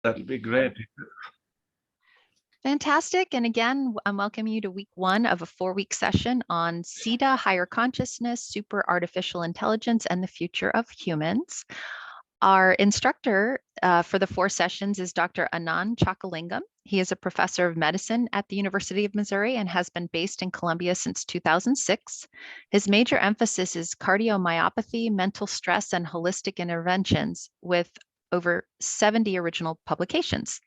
That'll be great. Fantastic. And again, I'm welcoming you to week 1 of a 4-week session on Siddha, higher consciousness, super artificial intelligence, and the future of humans. Our instructor for the 4 sessions is Dr. Anand Chakalingam. He is a professor of medicine at the University of Missouri and has been based in Columbia since 2006. His major emphasis is cardiomyopathy, mental stress, and holistic interventions with over 70 original publications.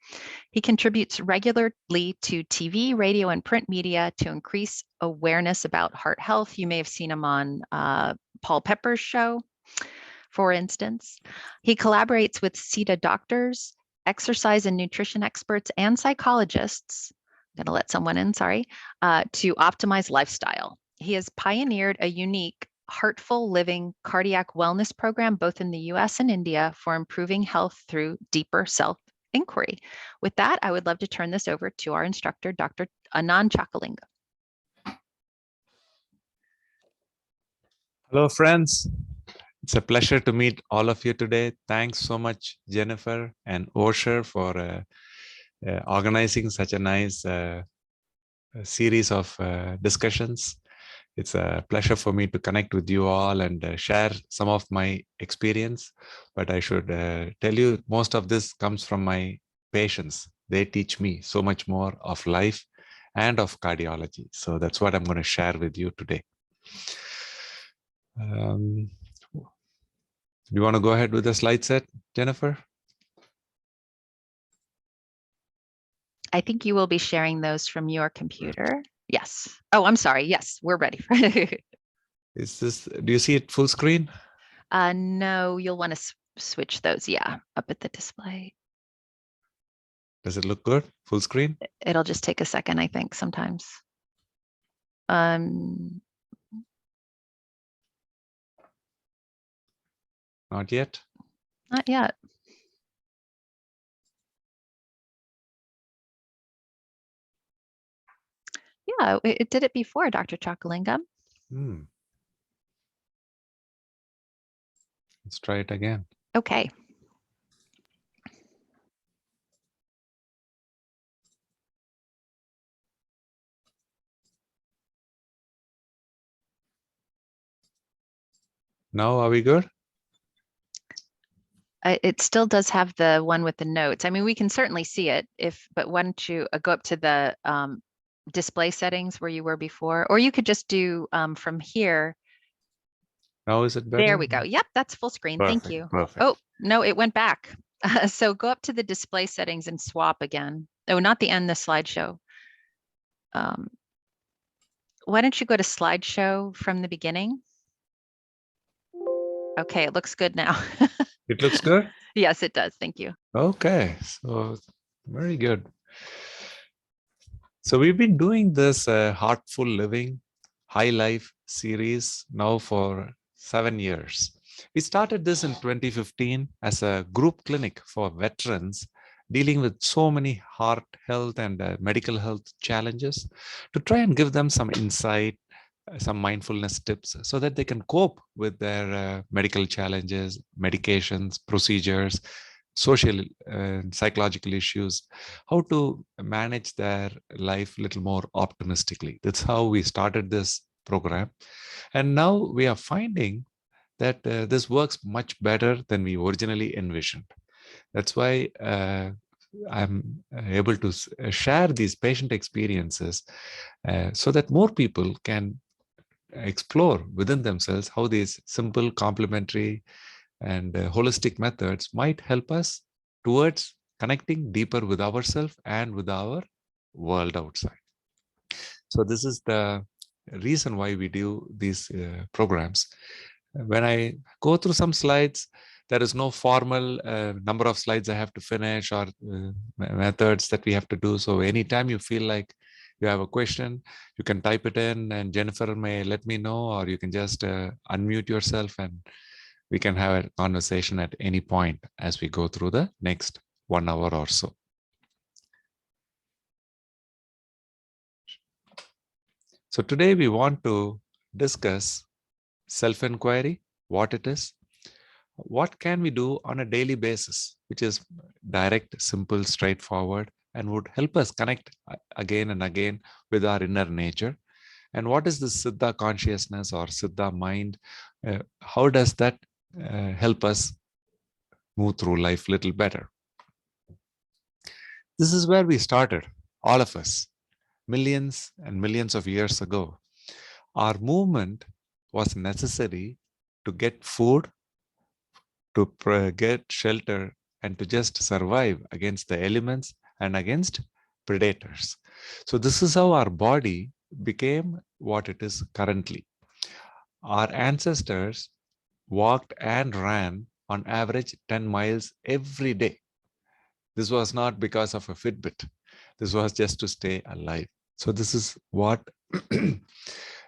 He contributes regularly to TV, radio, and print media to increase awareness about heart health. You may have seen him on Paul Pepper's show, for instance. He collaborates with Siddha doctors, exercise and nutrition experts, and psychologists. I'm going to let someone in, sorry, to optimize lifestyle. He has pioneered a unique Heartful Living cardiac wellness program, both in the US and India, for improving health through deeper self inquiry. With that, I would love to turn this over to our instructor, Dr. Anand Chakalingam. Hello, friends. It's a pleasure to meet all of you today. Thanks so much, Jennifer and Osher, for organizing such a nice series of discussions. It's a pleasure for me to connect with you all and share some of my experience. But I should tell you, most of this comes from my patients. They teach me so much more of life and of cardiology. So that's what I'm going to share with you today. Do you want to go ahead with the slide set, Jennifer? I think you will be sharing those from your computer. Yes. Oh, I'm sorry. Yes, we're ready. Is this, do you see it full screen? No, you'll want to switch those. Yeah, up at the display. Does it look good? Full screen? It'll just take a second, I think, sometimes. Not yet? Not yet. Yeah, it did it before, Dr. Chakalingam. Let's try it again. Okay. Now, are we good? It still does have the one with the notes. I mean, we can certainly see it but why don't you go up to the display settings where you were before, or you could just do from here. Now is it better? There we go. Yep, that's full screen. Perfect, Thank you. Perfect. Oh, no, it went back. So go up to the display settings and swap again. Oh, not the end, the slideshow. Why don't you go to slideshow from the beginning? Okay, it looks good now. It looks good? Yes, it does. Thank you. Okay, so very good. So we've been doing this Heartful Living High Life series now for 7 years. We started this in 2015 as a group clinic for veterans dealing with so many heart health and medical health challenges to try and give them some insight, some mindfulness tips so that they can cope with their medical challenges, medications, procedures, social and psychological issues, how to manage their life a little more optimistically. That's how we started this program. And now we are finding that this works much better than we originally envisioned. That's why I'm able to share these patient experiences so that more people can explore within themselves how these simple, complementary, and holistic methods might help us towards connecting deeper with ourselves and with our world outside. So this is the reason why we do these programs. When I go through some slides, there is no formal number of slides I have to finish or methods that we have to do. So anytime you feel like you have a question, you can type it in and Jennifer may let me know, or you can just unmute yourself and we can have a conversation at any point as we go through the next 1 hour or so. So today we want to discuss self-inquiry, what it is, What can we do on a daily basis, which is direct, simple, straightforward, and would help us connect again and again with our inner nature? And what is the Siddha consciousness or Siddha mind? How does that help us move through life a little better? This is where we started, all of us, millions and millions of years ago. Our movement was necessary to get food, to get shelter, and to just survive against the elements and against predators. So, this is how our body became what it is currently. Our ancestors walked and ran on average 10 miles every day. This was not because of a Fitbit. This was just to stay alive. So this is what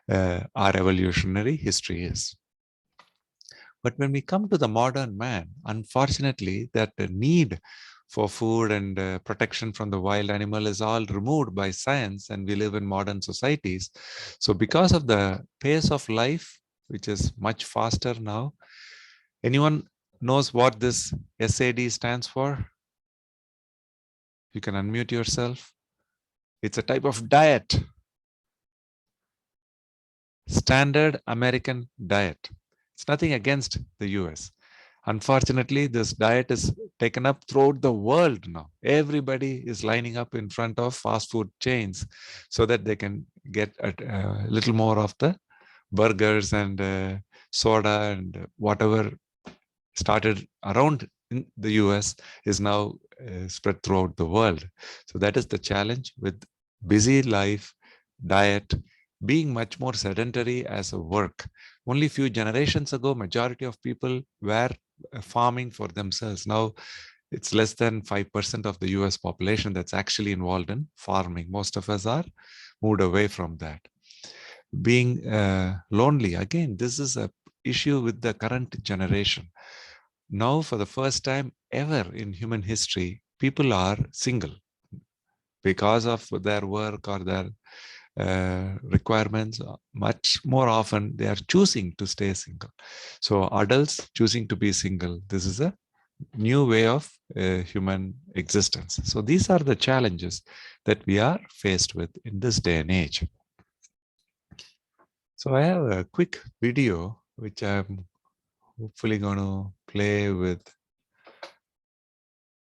our evolutionary history is. But when we come to the modern man, unfortunately, that need for food and protection from the wild animal is all removed by science, and we live in modern societies. So because of the pace of life, which is much faster now, anyone knows what this SAD stands for? You can unmute yourself. It's a type of diet. Standard American diet. It's nothing against the US. Unfortunately, this diet is taken up throughout the world now. Everybody is lining up in front of fast food chains so that they can get a little more of the burgers and soda and whatever started around in the US is now spread throughout the world. So that is the challenge with busy life, diet, being much more sedentary as a work. Only few generations ago, majority of people were farming for themselves. Now it's less than 5% of the US population that's actually involved in farming. Most of us are moved away from that. Being lonely, again, this is a issue with the current generation. Now, for the first time ever in human history, people are single because of their work or their requirements. Much more often, they are choosing to stay single. So, adults choosing to be single. This is a new way of human existence. So, these are the challenges that we are faced with in this day and age. So, I have a quick video which I'm hopefully going to play with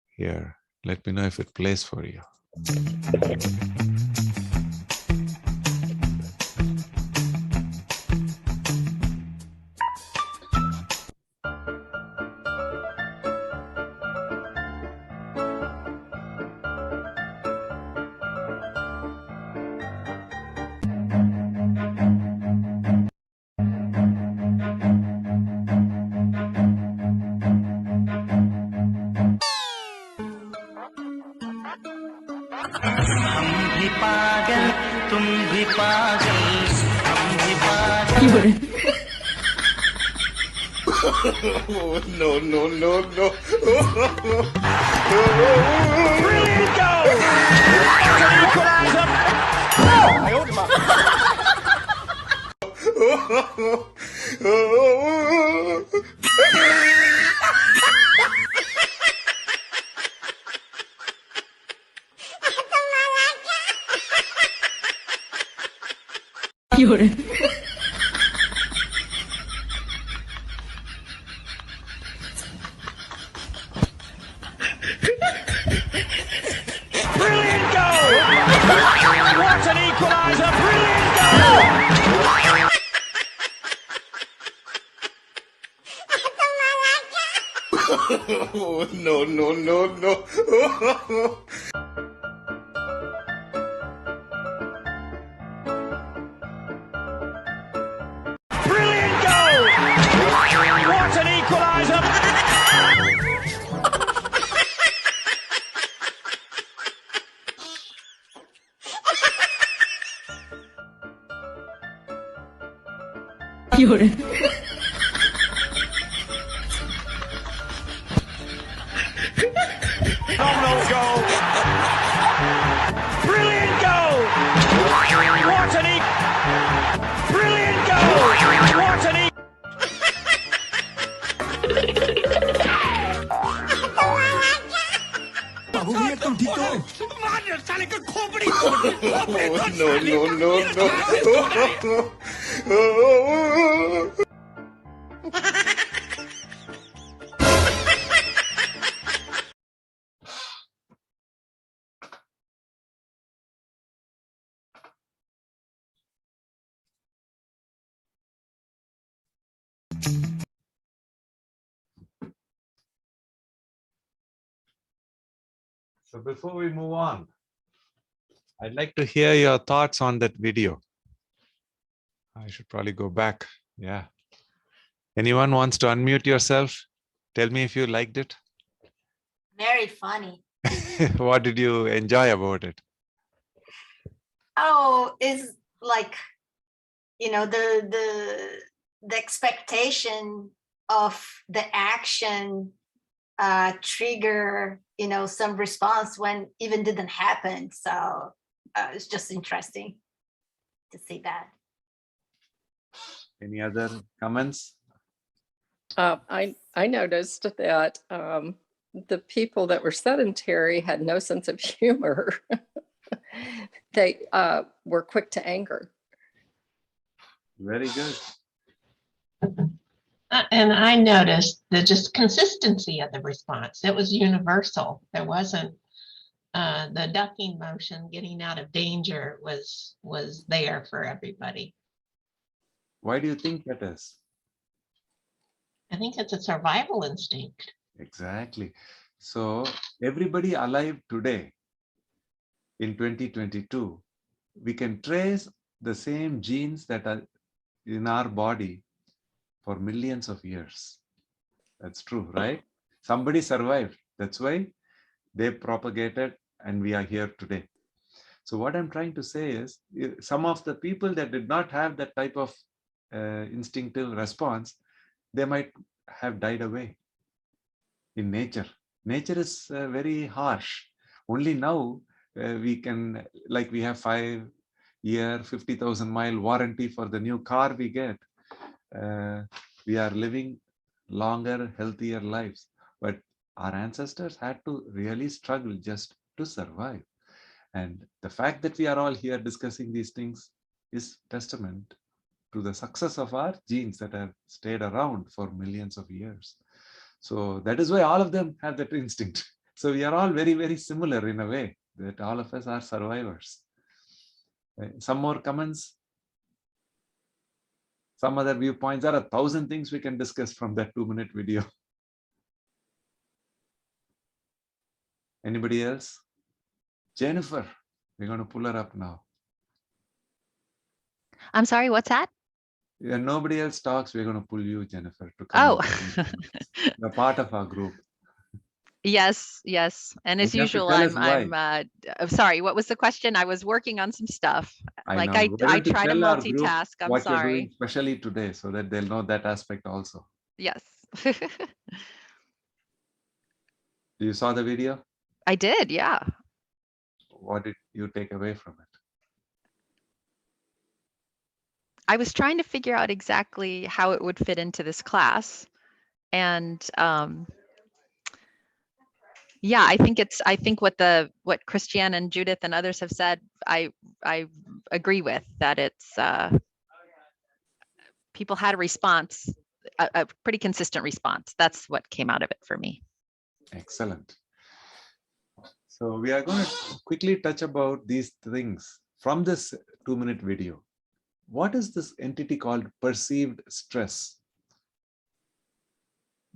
here. Let me know if it plays for you. Oh, no, no, no, no. Brilliant goal! That's an equaliser! I owed him up. Brilliant goal! What an equaliser! Brilliant goal! Oh, no, no, no, no. Brilliant goal! What an equaliser! Phenomenal goal! Brilliant goal! What an brilliant goal! What an तुम ठीक तो हो? Oh, no, no, no, no. So before we move on, I'd like to hear your thoughts on that video. I should probably go back. Yeah. Anyone wants to unmute yourself? Tell me if you liked it. Very funny. What did you enjoy about it? Oh, it's like, you know, the expectation of the action trigger, you know, some response when even didn't happen. So it's just interesting to see that. Any other comments? I noticed that the people that were sedentary had no sense of humor. They were quick to anger. Very good. And I noticed the just consistency of the response. It was universal. There wasn't the ducking motion, getting out of danger was there for everybody. Why do you think that is? I think it's a survival instinct. Exactly. So everybody alive today in 2022, we can trace the same genes that are in our body for millions of years. That's true, right? Somebody survived. That's why they propagated and we are here today. So what I'm trying to say is some of the people that did not have that type of instinctive response, they might have died away in nature. Nature is very harsh. Only now we can, like we have 5-year, 50,000-mile warranty for the new car we get. We are living longer, healthier lives. But our ancestors had to really struggle just to survive. And the fact that we are all here discussing these things is testament to the success of our genes that have stayed around for millions of years. So that is why all of them have that instinct. So we are all very, very similar in a way that all of us are survivors. Some more comments? Some other viewpoints? There are 1,000 things we can discuss from that 2-minute video. Anybody else? Jennifer, we're going to pull her up now. I'm sorry, what's that? Yeah, nobody else talks. We're going to pull you, Jennifer, to come. Oh, You're part of our group. yes, yes. And as You have to usual, tell us I'm sorry, what was the question? I was working on some stuff. I Like know. I Why don't you try to tell our group multitask. I'm what you're doing, sorry. especially today, so that they'll know that aspect also. Yes. You saw the video? I did, yeah. What did you take away from it? I was trying to figure out exactly how it would fit into this class. And yeah, I think what Christiane and Judith and others have said, I agree with that. It's people had a response, a pretty consistent response. That's what came out of it for me. Excellent. So we are going to quickly touch about these things from this 2-minute video. What is this entity called perceived stress?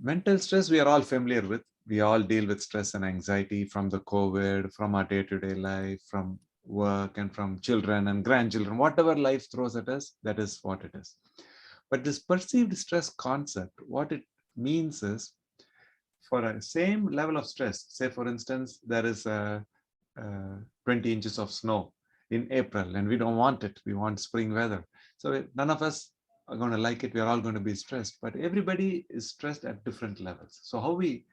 Mental stress, we are all familiar with. We all deal with stress and anxiety from the COVID, from our day-to-day life, from work, and from children and grandchildren. Whatever life throws at us, that is what it is. But this perceived stress concept, what it means is, for a same level of stress, say for instance, there is 20 inches of snow in April and we don't want it, we want spring weather. So none of us are going to like it, we're all going to be stressed, but everybody is stressed at different levels. So how we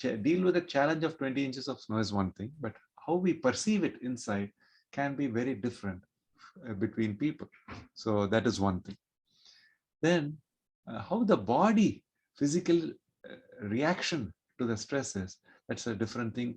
deal with the challenge of 20 inches of snow is one thing, but how we perceive it inside can be very different between people. So that is one thing. Then how the body physical reaction to the stress is, that's a different thing.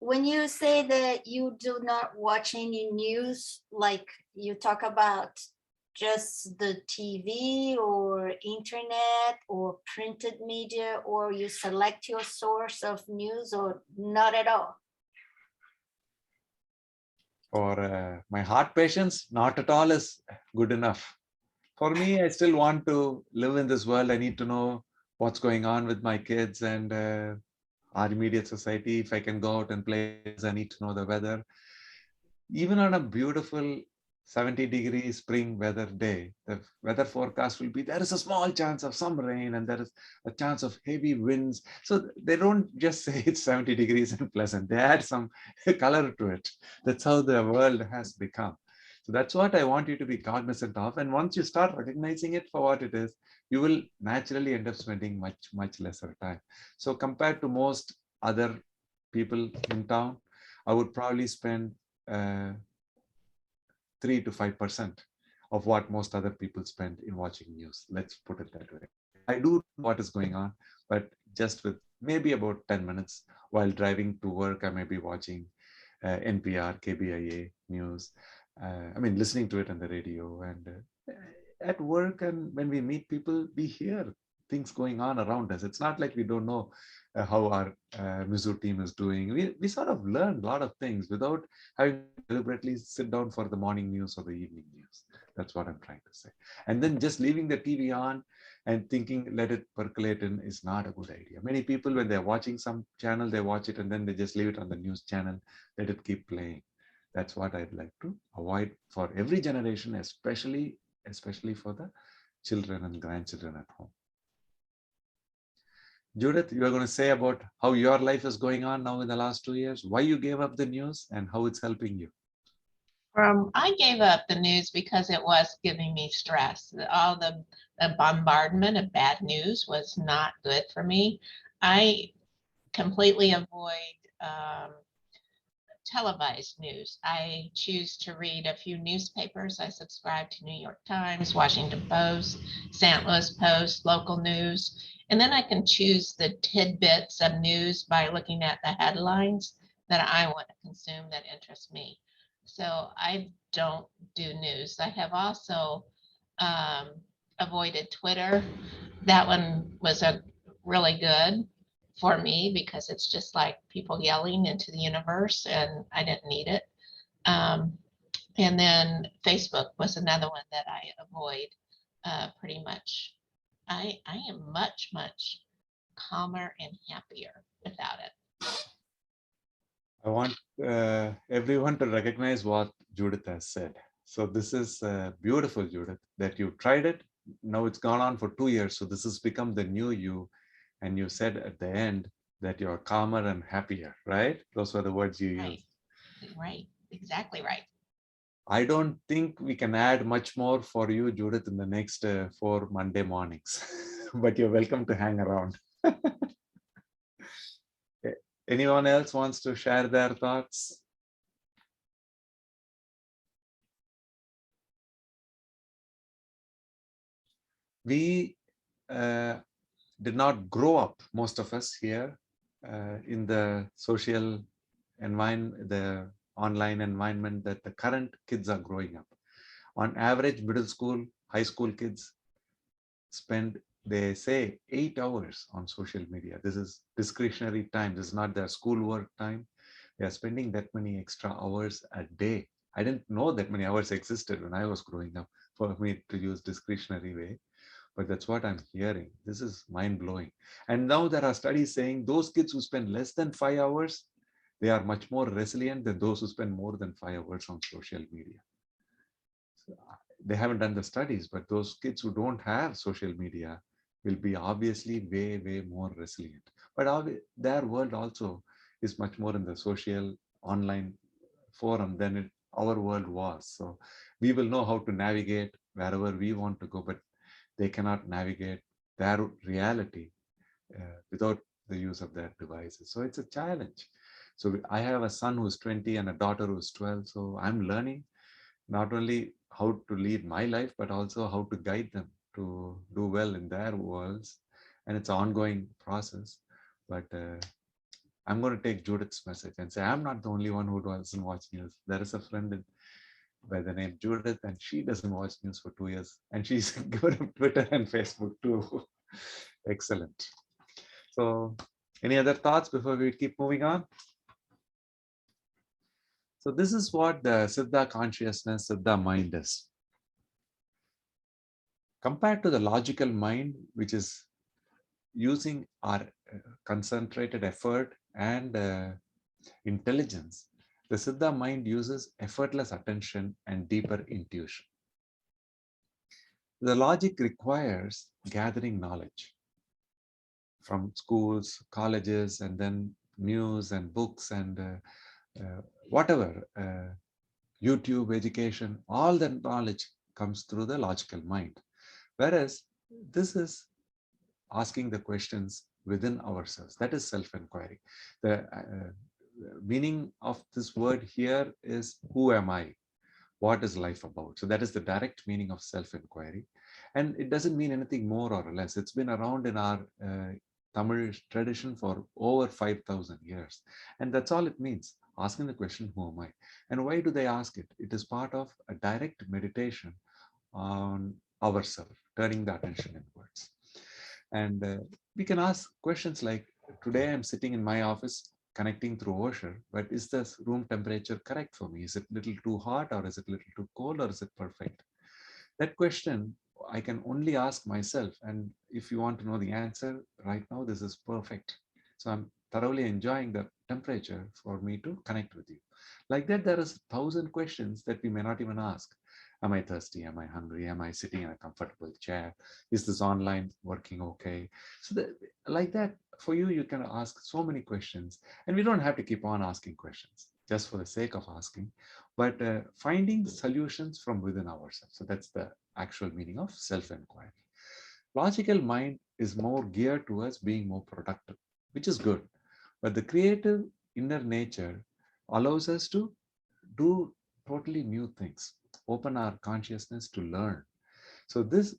when you say that you do not watch any news, like you talk about just the TV or internet or printed media, or you select your source of news, or not at all? For my heart patients, not at all is good enough. For me, I still want to live in this world. I need to know what's going on with my kids and our immediate society. If I can go out and play, I need to know the weather. Even on a beautiful 70-degree spring weather day, the weather forecast will be there is a small chance of some rain and there is a chance of heavy winds. So they don't just say it's 70 degrees and pleasant. They add some color to it. That's how the world has become. So that's what I want you to be cognizant of. And once you start recognizing it for what it is, you will naturally end up spending much lesser time. So compared to most other people in town, I would probably spend 3 to 5% of what most other people spend in watching news. Let's put it that way. I do know what is going on, but just with maybe about 10 minutes while driving to work, I may be watching NPR, KBIA news. I mean, listening to it on the radio, and at work, and when we meet people, we hear things going on around us. It's not like we don't know how our Mizzou team is doing. We sort of learn a lot of things without having to deliberately sit down for the morning news or the evening news. That's what I'm trying to say. And then just leaving the TV on and thinking, let it percolate in, is not a good idea. Many people, when they're watching some channel, they watch it and then they just leave it on the news channel, let it keep playing. That's what I'd like to avoid for every generation, especially for the children and grandchildren at home. Judith, you are going to say about how your life is going on now in the last 2 years, why you gave up the news and how it's helping you. I gave up the news because it was giving me stress. All the bombardment of bad news was not good for me. I completely avoid televised news. I choose to read a few newspapers. I subscribe to New York Times, Washington Post, St. Louis Post, local news. And then I can choose the tidbits of news by looking at the headlines that I want to consume that interest me. So I don't do news. I have also avoided Twitter. That one was a really good for me because it's just like people yelling into the universe and I didn't need it. And then Facebook was another one that I avoid pretty much. I am much calmer and happier without it. I want everyone to recognize what Judith has said. So this is beautiful, Judith, that you tried it. Now it's gone on for 2 years. So this has become the new you. And you said at the end that you're calmer and happier, right? Those were the words you used. Right, exactly right. I don't think we can add much more for you, Judith, in the next 4 Monday mornings, but you're welcome to hang around. Anyone else wants to share their thoughts? We did not grow up, most of us here, in the social environment, the online environment that the current kids are growing up. On average, middle school, high school kids spend, they say, 8 hours on social media. This is discretionary time. This is not their schoolwork time. They are spending that many extra hours a day. I didn't know that many hours existed when I was growing up for me to use discretionary way. But that's what I'm hearing. This is mind-blowing. And now there are studies saying those kids who spend less than 5 hours, they are much more resilient than those who spend more than 5 hours on social media. So they haven't done the studies, but those kids who don't have social media will be obviously way more resilient. But their world also is much more in the social online forum than our world was. So we will know how to navigate wherever we want to go, but they cannot navigate their reality without the use of their devices. So it's a challenge. So I have a son who's 20 and a daughter who's 12. So I'm learning not only how to lead my life, but also how to guide them to do well in their worlds. And it's an ongoing process. But I'm going to take Judith's message and say, I'm not the only one who doesn't watch news. There is a friend by the name Judith, and she doesn't watch news for 2 years. And she's good on Twitter and Facebook too. Excellent. So any other thoughts before we keep moving on? So this is what the Siddha consciousness, Siddha mind is. Compared to the logical mind, which is using our concentrated effort and intelligence, the Siddha mind uses effortless attention and deeper intuition. The logic requires gathering knowledge from schools, colleges, and then news and books and whatever, YouTube, education, all that knowledge comes through the logical mind. Whereas this is asking the questions within ourselves. That is self-inquiry. The meaning of this word here is, who am I? What is life about? So that is the direct meaning of self-inquiry. And it doesn't mean anything more or less. It's been around in our Tamil tradition for over 5,000 years. And that's all it means, asking the question, who am I? And why do they ask it? It is part of a direct meditation on ourselves, turning the attention inwards. And we can ask questions like, today I'm sitting in my office connecting through OSHA, but is this room temperature correct for me? Is it a little too hot, or is it a little too cold, or is it perfect? That question I can only ask myself. And if you want to know the answer right now, this is perfect. So I'm thoroughly enjoying the temperature for me to connect with you. Like that, there is 1,000 questions that we may not even ask. Am I thirsty? Am I hungry? Am I sitting in a comfortable chair? Is this online working okay? So that, like that, for you, you can ask so many questions, and we don't have to keep on asking questions just for the sake of asking, but finding solutions from within ourselves. So that's the actual meaning of self-inquiry. Logical mind is more geared towards being more productive, which is good. But the creative inner nature allows us to do totally new things, open our consciousness to learn. So this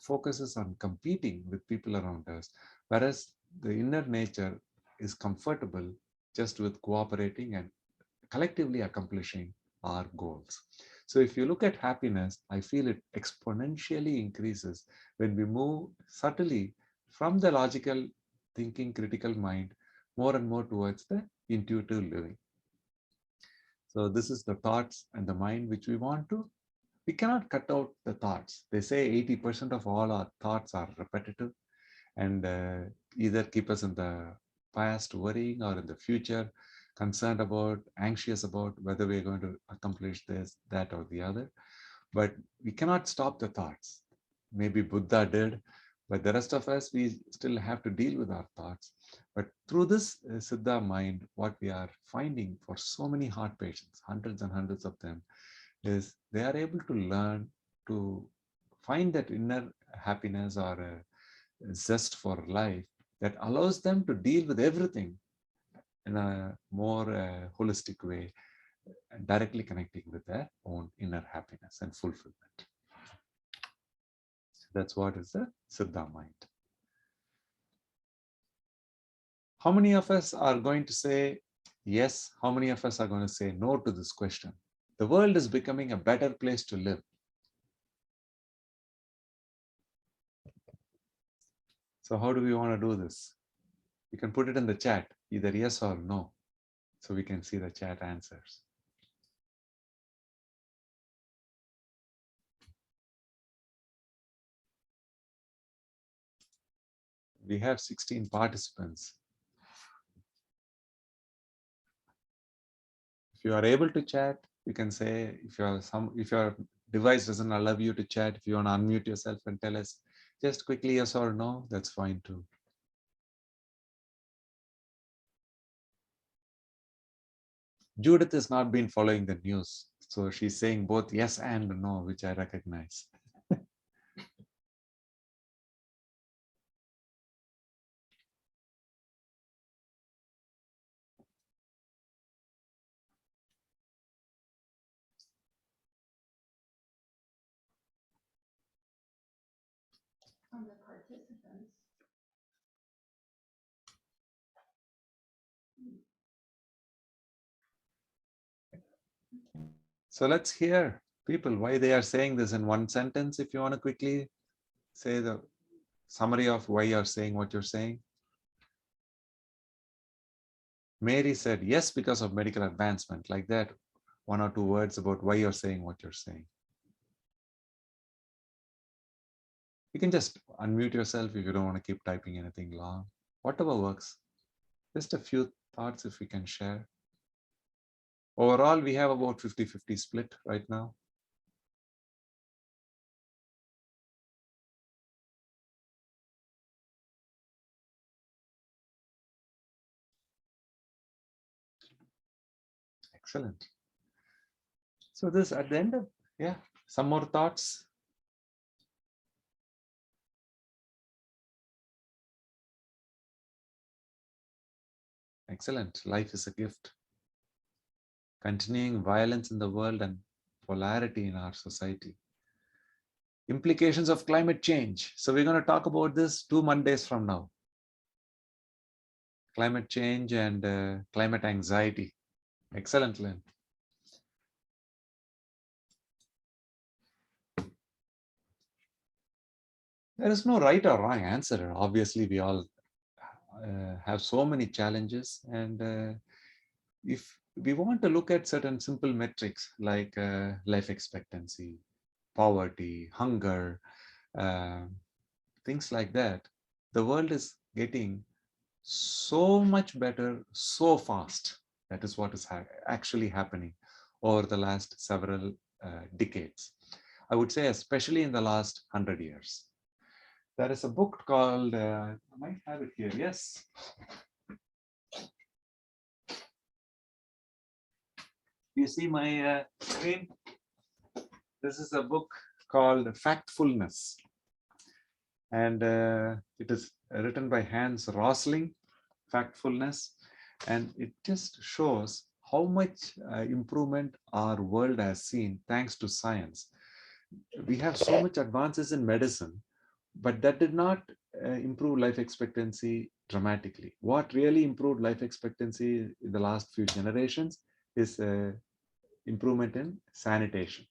focuses on competing with people around us, whereas the inner nature is comfortable just with cooperating and collectively accomplishing our goals. So if you look at happiness, I feel it exponentially increases when we move subtly from the logical thinking, critical mind, more and more towards the intuitive living. So this is the thoughts and the mind which we want to. We cannot cut out the thoughts. They say 80% of all our thoughts are repetitive and either keep us in the past worrying, or in the future concerned about, anxious about whether we're going to accomplish this, that, or the other. But we cannot stop the thoughts. Maybe Buddha did, but the rest of us, we still have to deal with our thoughts. But through this Siddha mind, what we are finding for so many heart patients, hundreds and hundreds of them, is they are able to learn to find that inner happiness or a zest for life that allows them to deal with everything in a more holistic way, directly connecting with their own inner happiness and fulfillment. So that's what is the Siddha mind. How many of us are going to say yes? How many of us are going to say no to this question? The world is becoming a better place to live. So how do we want to do this? You can put it in the chat, either yes or no, so we can see the chat answers. We have 16 participants. If you are able to chat, you can say, if your device doesn't allow you to chat, if you want to unmute yourself and tell us just quickly yes or no, that's fine too. Judith has not been following the news, so she's saying both yes and no, which I recognize. On the participants. So let's hear people why they are saying this in one sentence. If you want to quickly say the summary of why you're saying what you're saying. Mary said, yes, because of medical advancement. Like that, 1 or 2 words about why you're saying what you're saying. You can just unmute yourself if you don't want to keep typing anything long. Whatever works. Just a few thoughts if we can share. Overall, we have about 50-50 split right now. Excellent. So this at the end of, yeah, some more thoughts. Excellent. Life is a gift. Continuing violence in the world and polarity in our society. Implications of climate change. So we're going to talk about this 2 Mondays from now. Climate change and climate anxiety. Excellent, Lynn. There is no right or wrong answer. Obviously, we all have so many challenges. And if we want to look at certain simple metrics like life expectancy, poverty, hunger, things like that, the world is getting so much better so fast. That is what is actually happening over the last several decades. I would say especially in the last 100 years. There is a book called, I might have it here, yes. You see my screen? This is a book called Factfulness. And it is written by Hans Rosling, Factfulness. And it just shows how much improvement our world has seen thanks to science. We have so much advances in medicine, but that did not improve life expectancy dramatically. What really improved life expectancy in the last few generations is improvement in sanitation.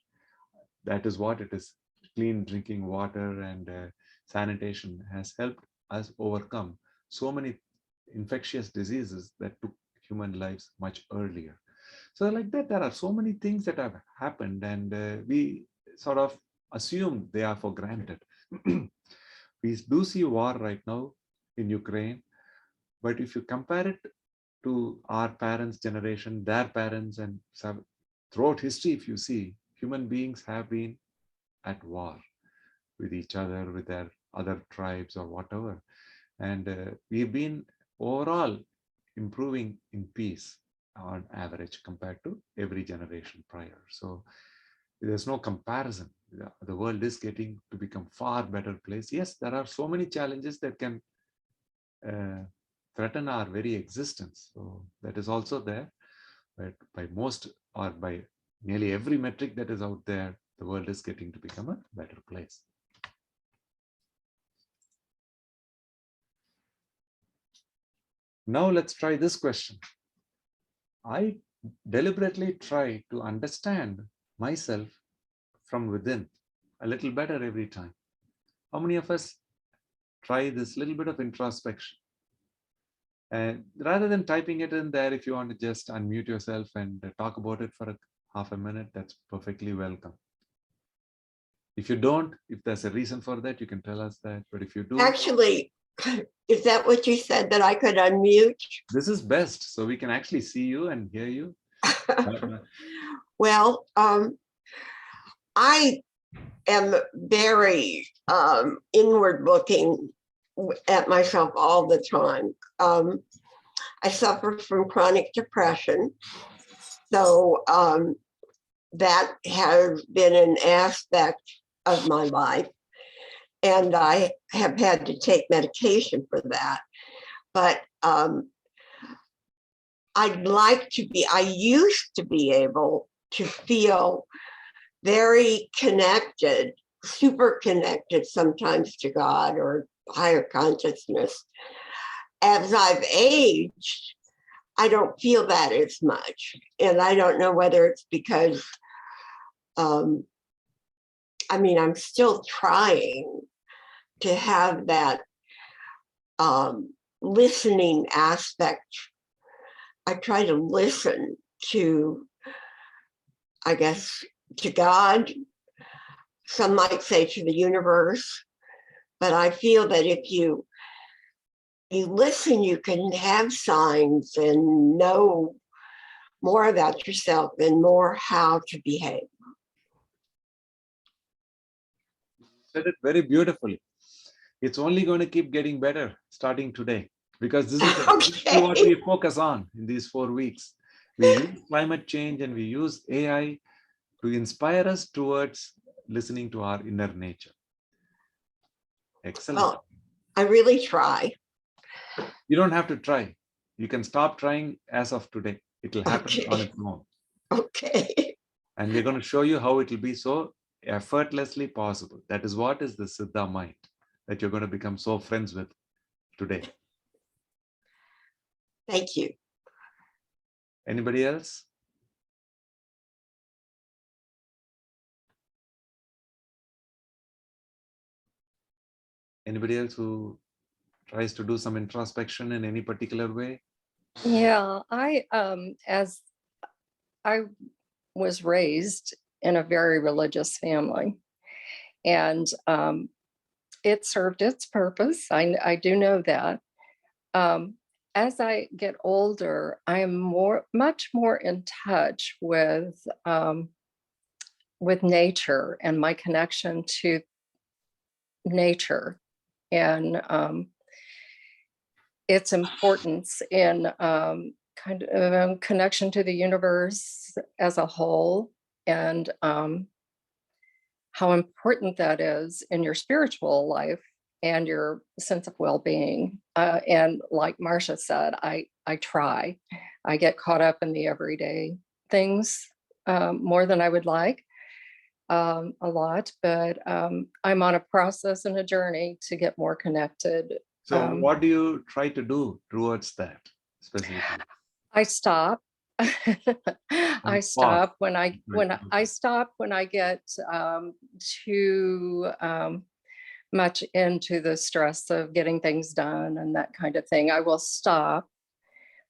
That is what it is. Clean drinking water and sanitation has helped us overcome so many infectious diseases that took human lives much earlier. So like that, there are so many things that have happened, and we sort of assume they are for granted. We do see war right now in Ukraine, but if you compare it to our parents' generation, their parents, and throughout history, if you see, human beings have been at war with each other, with their other tribes or whatever. And we've been overall improving in peace on average compared to every generation prior. So there's no comparison. The world is getting to become far better place. Yes, there are so many challenges that can threaten our very existence. So that is also there. But by most or by nearly every metric that is out there, the world is getting to become a better place. Now let's try this question. I deliberately try to understand myself from within a little better every time. How many of us try this little bit of introspection? And rather than typing it in there, if you want to just unmute yourself and talk about it for half a minute, that's perfectly welcome. If you don't, if there's a reason for that, you can tell us that. But if you do, actually, is that what you said, that I could unmute? this is best, so we can actually see you and hear you. Well, I am very inward looking at myself all the time. I suffer from chronic depression. So that has been an aspect of my life. And I have had to take medication for that. But I used to be able to feel very connected, super connected sometimes to God or higher consciousness. As I've aged, I don't feel that as much. And I don't know whether it's because um, I mean, I'm still trying to have that listening aspect. I try to listen to, I guess, to God. Some might say to the universe, but I feel that if you listen, you can have signs and know more about yourself and more how to behave. Said it very beautifully. It's only going to keep getting better starting today, because this is exactly what we focus on in these 4 weeks. We use climate change and we use AI to inspire us towards listening to our inner nature. Excellent. Well, I really try. You don't have to try. You can stop trying as of today. It will happen Okay. on its own. Okay. And we're going to show you how it will be so effortlessly possible. That is what is the Siddha mind that you're going to become so friends with today. Thank you. Anybody else? Anybody else who tries to do some introspection in any particular way? Yeah, as I was raised in a very religious family, and it served its purpose. I do know that. As I get older, I am much more in touch with nature and my connection to nature, and its importance in kind of connection to the universe as a whole, and how important that is in your spiritual life and your sense of well-being. And like Marcia said, I try. I get caught up in the everyday things more than I would like, a lot, but I'm on a process and a journey to get more connected. So what do you try to do towards that specifically? I stop. I stop when I get too much into the stress of getting things done and that kind of thing. I will stop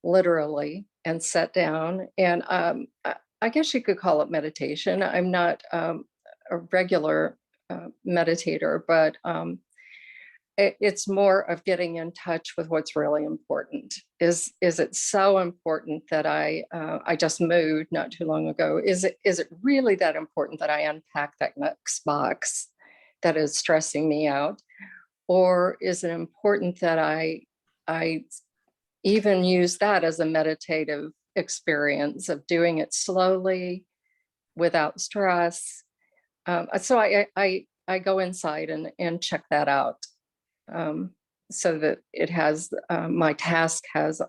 literally and sit down, and I guess you could call it meditation. I'm not a regular meditator, but it's more of getting in touch with what's really important. Is it so important that I just moved not too long ago? Is it really that important that I unpack that next box that is stressing me out? Or is it important that I even use that as a meditative experience of doing it slowly without stress? So I go inside and check that out. So that it has, my task has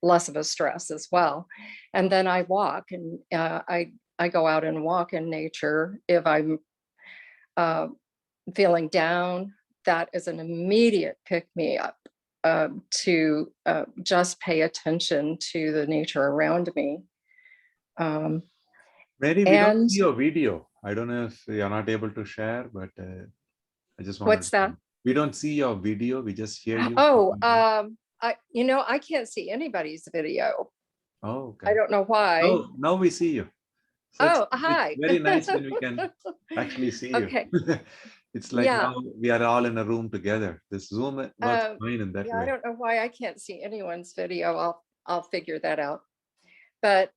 less of a stress as well. And then I walk, and I go out and walk in nature. If I'm feeling down, that is an immediate pick me up to just pay attention to the nature around me. Mary, we don't see your video. I don't know if you're not able to share, but I just want. What's that? We don't see your video. We just hear you. Oh, I can't see anybody's video. Oh, okay. I don't know why. Oh, now we see you. So hi. It's very nice when we can actually see you. Okay. It's like now we are all in a room together. This Zoom works fine in that way. I don't know why I can't see anyone's video. I'll figure that out. But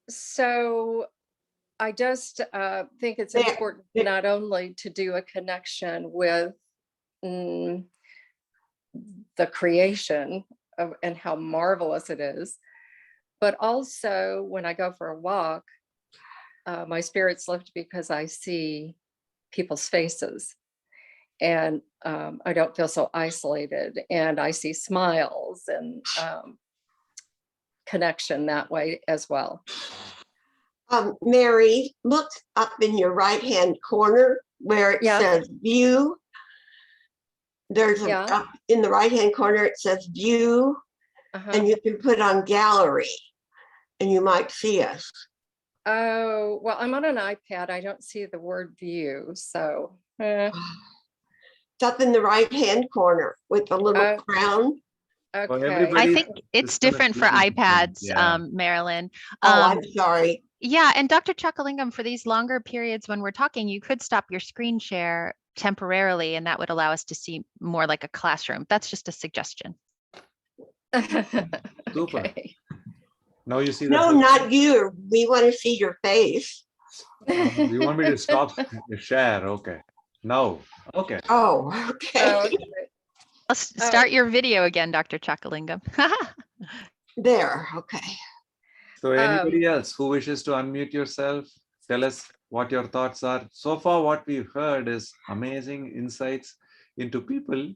so I just think it's important not only to do a connection with the creation and how marvelous it is, but also when I go for a walk, my spirits lift because I see people's faces, and I don't feel so isolated, and I see smiles and connection that way as well. Mary, look up in your right-hand corner where it says view. There's up in the right-hand corner, it says view, and you can put on gallery, and you might see us. Oh, well, I'm on an iPad. I don't see the word view. So, It's up in the right-hand corner with the little crown. For okay. I everybody, think it's system is different for blinking. iPads, Yeah. Marilyn. Oh, I'm sorry. Yeah, and Dr. Chuckalingam, for these longer periods when we're talking, you could stop your screen share temporarily, and that would allow us to see more like a classroom. That's just a suggestion. Super. Okay. Now you see the No, whole not you. We want to see your face. thing. You want me to stop the share? Okay. No. Okay. Oh, okay. Okay. Let's start your video again, Dr. Chuckalingam. There, okay. So anybody else who wishes to unmute yourself, tell us what your thoughts are. So far, what we've heard is amazing insights into people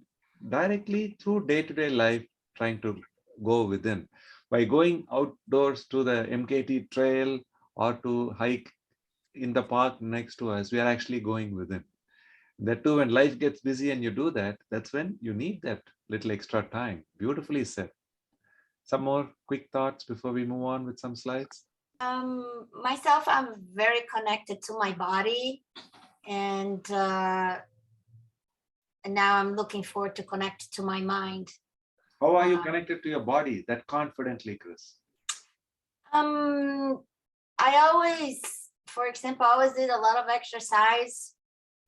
directly through day-to-day life, trying to go within. By going outdoors to the MKT trail or to hike in the park next to us, we are actually going within. That too, when life gets busy and you do that, that's when you need that little extra time. Beautifully said. Some more quick thoughts before we move on with some slides. Myself, I'm very connected to my body, and now I'm looking forward to connect to my mind. How are you connected to your body that confidently, Chris? I always, for example, I always did a lot of exercise,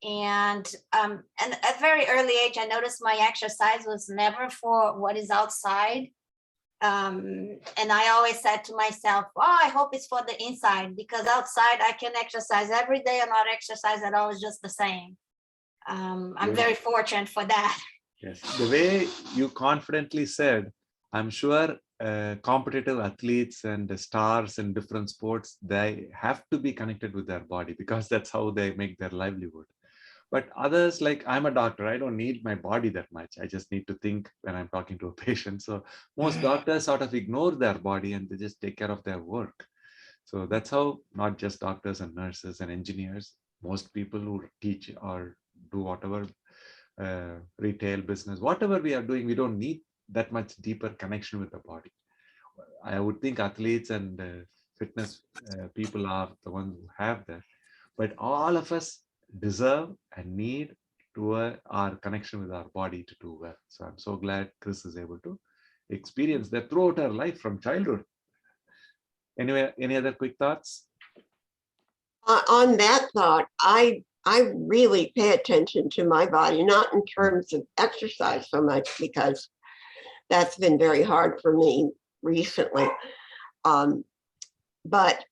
and at a very early age, I noticed my exercise was never for what is outside. And I always said to myself, oh, I hope it's for the inside, because outside I can exercise every day and not exercise at all is just the same. I'm very fortunate for that. Yes, the way you confidently said, I'm sure competitive athletes and the stars in different sports, they have to be connected with their body because that's how they make their livelihood. But others, like I'm a doctor, I don't need my body that much. I just need to think when I'm talking to a patient. So most doctors sort of ignore their body and they just take care of their work. So that's how not just doctors and nurses and engineers, most people who teach or do whatever retail business, whatever we are doing, we don't need that much deeper connection with the body. I would think athletes and fitness people are the ones who have that. But all of us deserve and need to our connection with our body to do well. So I'm so glad Chris is able to experience that throughout her life from childhood. Anyway, any other quick thoughts? On that thought, I really pay attention to my body, not in terms of exercise so much, because that's been very hard for me recently. But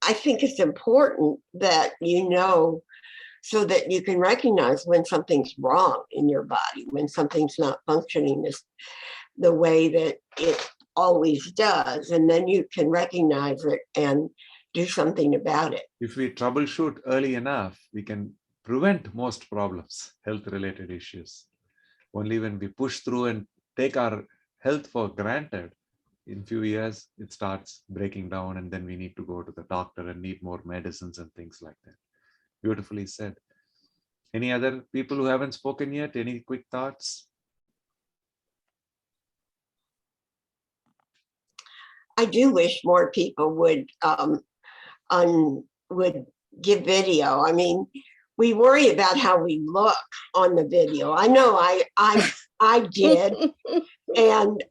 I think it's important that you know, so that you can recognize when something's wrong in your body, when something's not functioning the way that it always does. And then you can recognize it and do something about it. If we troubleshoot early enough, we can prevent most problems, health-related issues. Only when we push through and take our health for granted, in few years, it starts breaking down and then we need to go to the doctor and need more medicines and things like that. Beautifully said. Any other people who haven't spoken yet? Any quick thoughts? I do wish more people would give video. I mean, we worry about how we look on the video. I know I did, and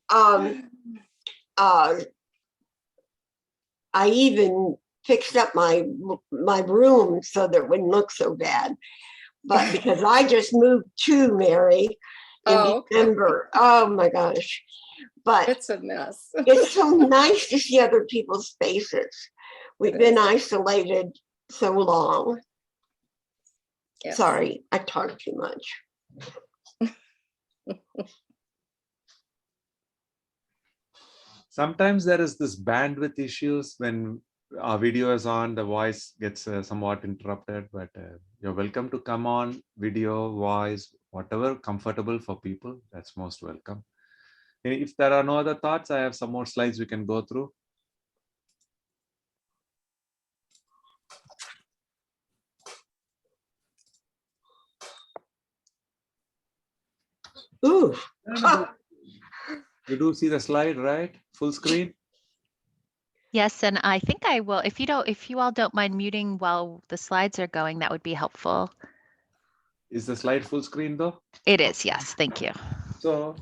I even fixed up my room so that it wouldn't look so bad. But because I just moved to Mary in December. Oh my gosh. But it's a mess. It's so nice to see other people's faces. We've been isolated so long. Yes. Sorry, I talk too much. Sometimes there is this bandwidth issues when our video is on, the voice gets somewhat interrupted, but you're welcome to come on video, voice, whatever comfortable for people, that's most welcome. If there are no other thoughts, I have some more slides we can go through. Ooh. You do see the slide, right? Full screen? Yes, and I think I will, if you all don't mind muting while the slides are going, that would be helpful. Is the slide full screen though? It is, yes, thank you. So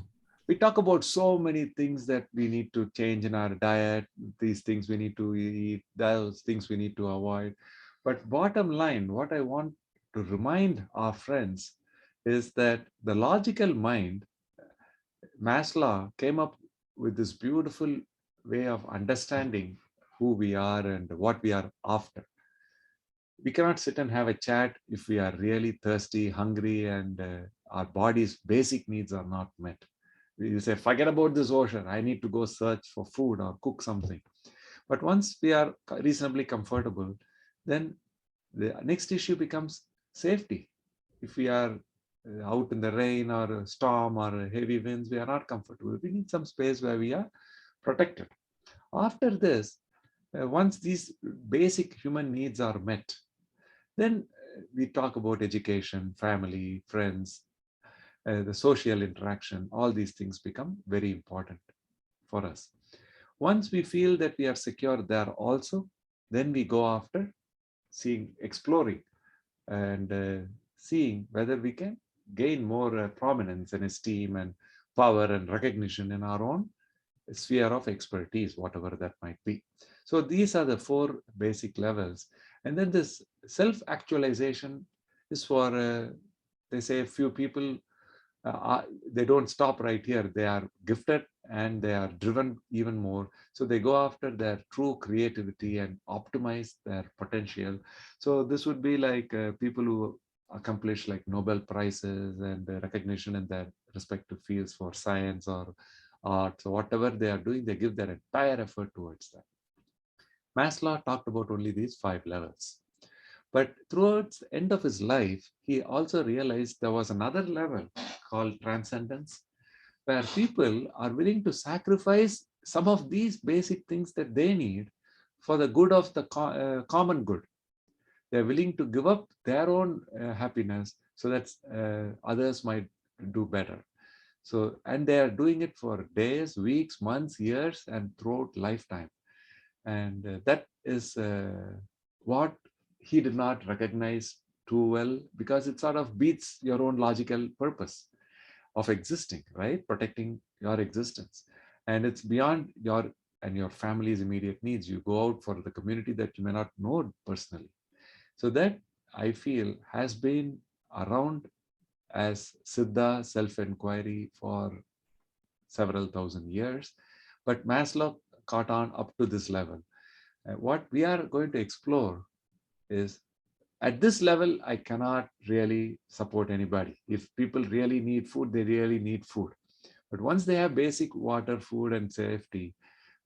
we talk about so many things that we need to change in our diet, these things we need to eat, those things we need to avoid. But bottom line, what I want to remind our friends is that the logical mind, Maslow came up with this beautiful way of understanding who we are and what we are after. We cannot sit and have a chat if we are really thirsty, hungry, and our body's basic needs are not met. We say, forget about this ocean. I need to go search for food or cook something. But once we are reasonably comfortable, then the next issue becomes safety. If we are out in the rain or a storm or heavy winds, we are not comfortable. We need some space where we are protected. After this, once these basic human needs are met, then we talk about education, family, friends, the social interaction. All these things become very important for us. Once we feel that we are secure there also, then we go after seeing, exploring, and seeing whether we can gain more prominence and esteem and power and recognition in our own sphere of expertise, whatever that might be. So these are the four basic levels. And then this self-actualization is for, they say, a few people, they don't stop right here. They are gifted and they are driven even more. So they go after their true creativity and optimize their potential. So this would be like people who accomplish like Nobel Prizes and recognition in their respective fields for science or art. So whatever they are doing, they give their entire effort towards that. Maslow talked about only these 5 levels. But towards the end of his life, he also realized there was another level called transcendence, where people are willing to sacrifice some of these basic things that they need for the good of the common good. They're willing to give up their own happiness so that others might do better. So, and they are doing it for days, weeks, months, years, and throughout lifetime. And that is what he did not recognize too well, because it sort of beats your own logical purpose of existing, right? Protecting your existence. And it's beyond your and your family's immediate needs. You go out for the community that you may not know personally. So that, I feel, has been around as Siddha, self-inquiry, for several thousand years. But Maslow caught on up to this level. What we are going to explore is, at this level, I cannot really support anybody. If people really need food, they really need food. But once they have basic water, food, and safety,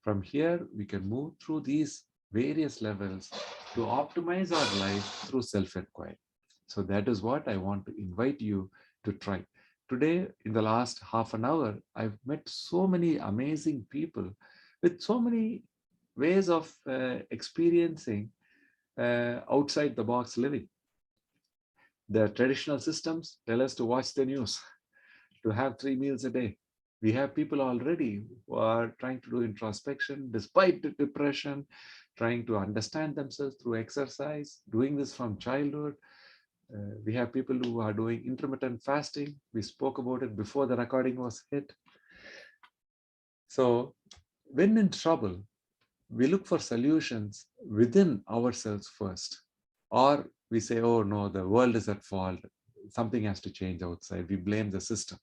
from here, we can move through these various levels to optimize our life through self-inquiry. So that is what I want to invite you to try. Today, in the last half an hour, I've met so many amazing people with so many ways of experiencing outside the box living. The traditional systems tell us to watch the news, to have 3 meals a day. We have people already who are trying to do introspection despite the depression, trying to understand themselves through exercise, doing this from childhood. We have people who are doing intermittent fasting. We spoke about it before the recording was hit. So when in trouble, we look for solutions within ourselves first. Or we say, oh no, the world is at fault. Something has to change outside. We blame the system.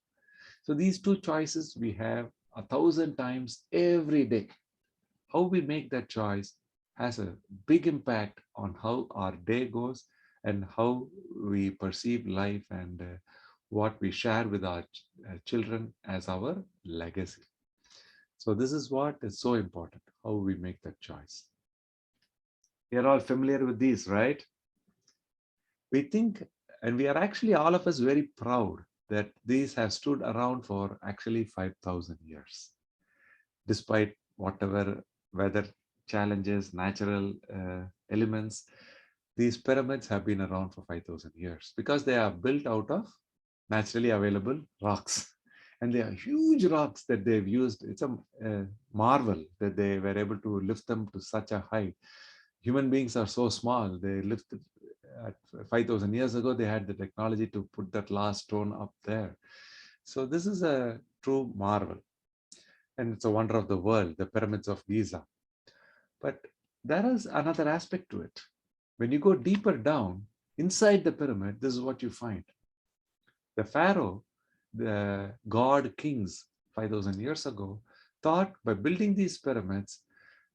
So these two choices we have 1,000 times every day. How we make that choice has a big impact on how our day goes and how we perceive life and what we share with our children as our legacy. So this is what is so important, how we make that choice. We are all familiar with these, right? We think, and we are actually all of us very proud that these have stood around for actually 5,000 years. Despite whatever weather challenges, natural elements, these pyramids have been around for 5,000 years because they are built out of naturally available rocks. And they are huge rocks that they've used. It's a marvel that they were able to lift them to such a height. Human beings are so small. They lifted at 5,000 years ago, they had the technology to put that last stone up there. So this is a true marvel. And it's a wonder of the world, the pyramids of Giza. But there is another aspect to it. When you go deeper down, inside the pyramid, this is what you find. The pharaoh, the god kings 5,000 years ago, thought by building these pyramids,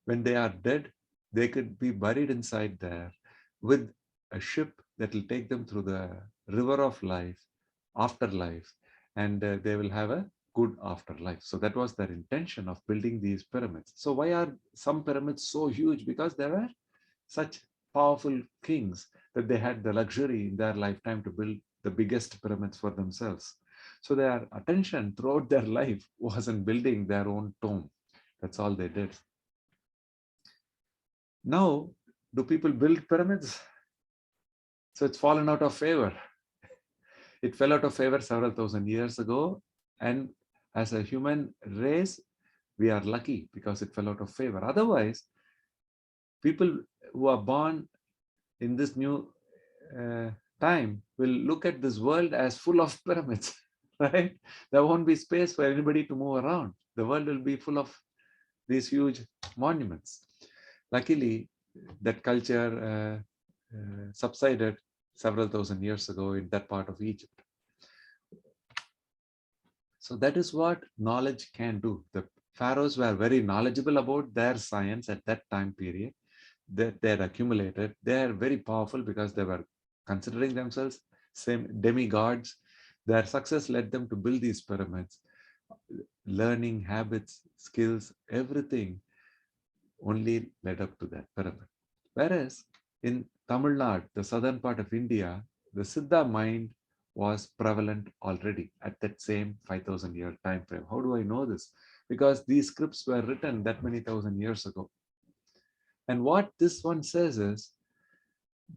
when they are dead, they could be buried inside there with a ship that will take them through the river of life, afterlife, and they will have a good afterlife. So that was their intention of building these pyramids. So why are some pyramids so huge? Because there were such powerful kings that they had the luxury in their lifetime to build the biggest pyramids for themselves. So their attention throughout their life was in building their own tomb. That's all they did. Now, do people build pyramids? So it's fallen out of favor. It fell out of favor several thousand years ago. And as a human race, we are lucky because it fell out of favor. Otherwise, people who are born in this new time will look at this world as full of pyramids, right? There won't be space for anybody to move around. The world will be full of these huge monuments. Luckily, that culture subsided several thousand years ago in that part of Egypt. So that is what knowledge can do. The pharaohs were very knowledgeable about their science at that time period that they had accumulated. They are very powerful because they were considering themselves same demigods. Their success led them to build these pyramids. Learning, habits, skills, everything only led up to that pyramid. Whereas in Tamil Nadu, the southern part of India, the Siddha mind was prevalent already at that same 5,000 year time frame. How do I know this? Because these scripts were written that many thousand years ago. And what this one says is,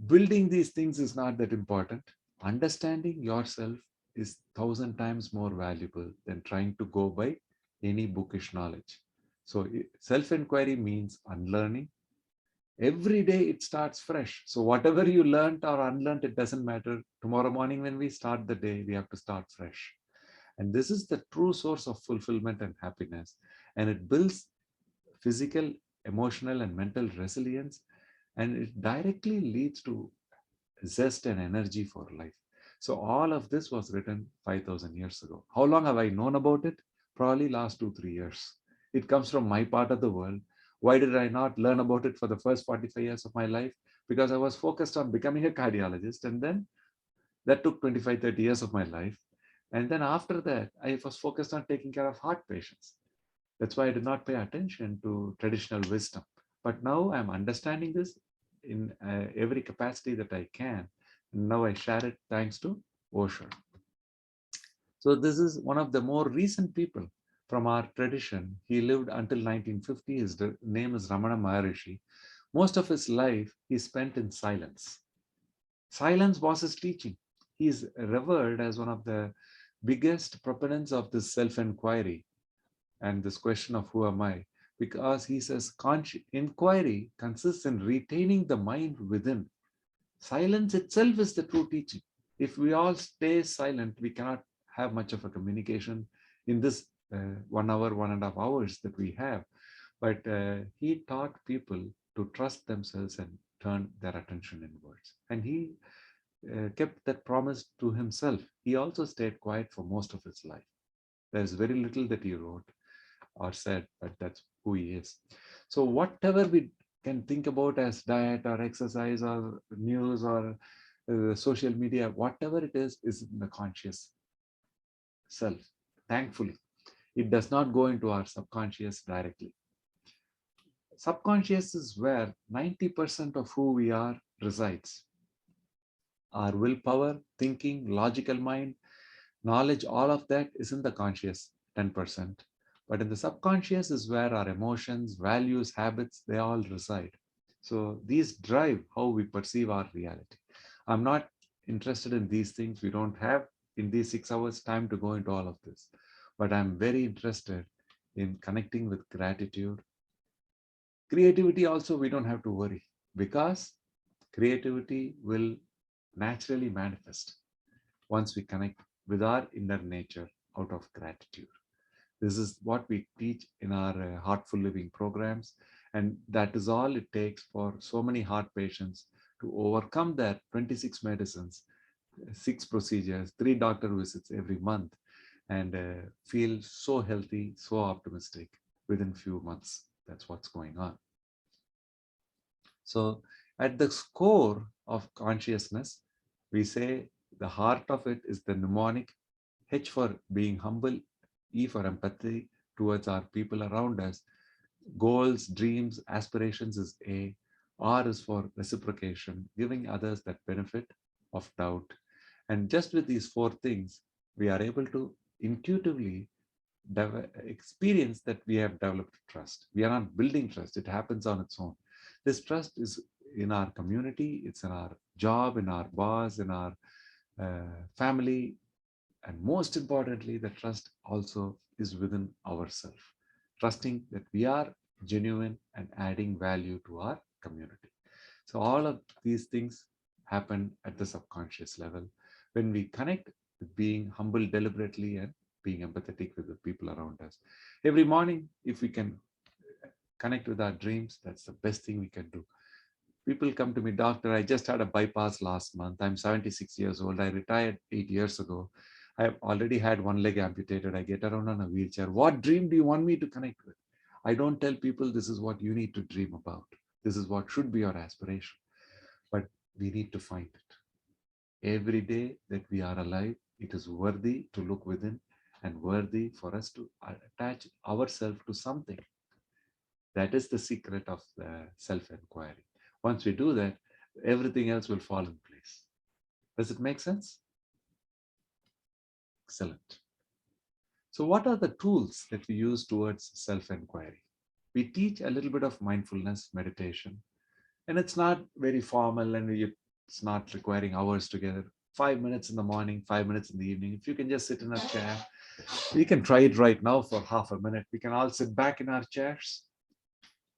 building these things is not that important. Understanding yourself is 1,000 times more valuable than trying to go by any bookish knowledge. So self-inquiry means unlearning. Every day it starts fresh. So whatever you learned or unlearned, it doesn't matter. Tomorrow morning when we start the day, we have to start fresh. And this is the true source of fulfillment and happiness. And it builds physical, emotional, and mental resilience. And it directly leads to zest and energy for life. So all of this was written 5,000 years ago. How long have I known about it? Probably last 2-3 years. It comes from my part of the world. Why did I not learn about it for the first 45 years of my life? Because I was focused on becoming a cardiologist, and then that took 25-30 years of my life. And then after that, I was focused on taking care of heart patients. That's why I did not pay attention to traditional wisdom. But now I'm understanding this in every capacity that I can. And now I share it thanks to Osho. So this is one of the more recent people from our tradition. He lived until 1950. His name is Ramana Maharishi. Most of his life he spent in silence. Silence was his teaching. He is revered as one of the biggest proponents of this self-inquiry and this question of who am I, because he says inquiry consists in retaining the mind within. Silence itself is the true teaching. If we all stay silent, we cannot have much of a communication in this 1 hour, 1.5 hours that we have. But he taught people to trust themselves and turn their attention inwards. And he kept that promise to himself. He also stayed quiet for most of his life. There's very little that he wrote or said, but that's who he is. So whatever we can think about as diet or exercise or news or social media, whatever it is in the conscious self. Thankfully, it does not go into our subconscious directly. Subconscious is where 90% of who we are resides. Our willpower, thinking, logical mind, knowledge, all of that is in the conscious 10%. But in the subconscious is where our emotions, values, habits, they all reside. So these drive how we perceive our reality. I'm not interested in these things. We don't have in these 6 hours time to go into all of this. but I'm very interested in connecting with gratitude. Creativity also, we don't have to worry, because creativity will naturally manifest once we connect with our inner nature out of gratitude. This is what we teach in our Heartful Living programs. And that is all it takes for so many heart patients to overcome their 26 medicines, 6 procedures, 3 doctor visits every month, and feel so healthy, so optimistic within few months. That's what's going on. So at the core of consciousness, we say the heart of it is the mnemonic: H for being humble, E for empathy towards our people around us, goals, dreams, aspirations is A, R is for reciprocation, giving others that benefit of doubt. And just with these 4 things, we are able to intuitively experience that we have developed trust. We are not building trust, it happens on its own. This trust is in our community, it's in our job, in our boss, in our family, and most importantly, the trust also is within ourselves, trusting that we are genuine and adding value to our community. So all of these things happen at the subconscious level when we connect with being humble deliberately and being empathetic with the people around us. Every morning, if we can connect with our dreams, that's the best thing we can do. People come to me, doctor, I just had a bypass last month. I'm 76 years old. I retired 8 years ago. I've already had one leg amputated. I get around on a wheelchair. What dream do you want me to connect with? I don't tell people this is what you need to dream about. This is what should be your aspiration. But we need to find it. Every day that we are alive, it is worthy to look within and worthy for us to attach ourselves to something. That is the secret of the self-inquiry. Once we do that, everything else will fall in place. Does it make sense? Excellent. So what are the tools that we use towards self-inquiry? We teach a little bit of mindfulness meditation, and it's not very formal, and it's not requiring hours together. 5 minutes in the morning, 5 minutes in the evening. If you can just sit in a chair, you can try it right now for half a minute. We can all sit back in our chairs,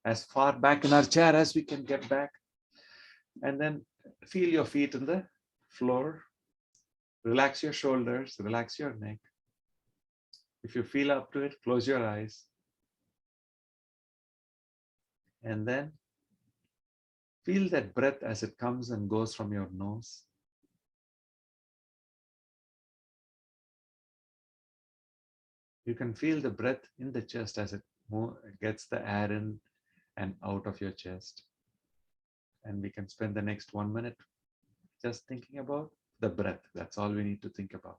as far back in our chair as we can get back. And then feel your feet in the floor. Relax your shoulders, relax your neck. If you feel up to it, close your eyes. And then feel that breath as it comes and goes from your nose. You can feel the breath in the chest as it gets the air in and out of your chest. And we can spend the next 1 minute just thinking about the breath. That's all we need to think about.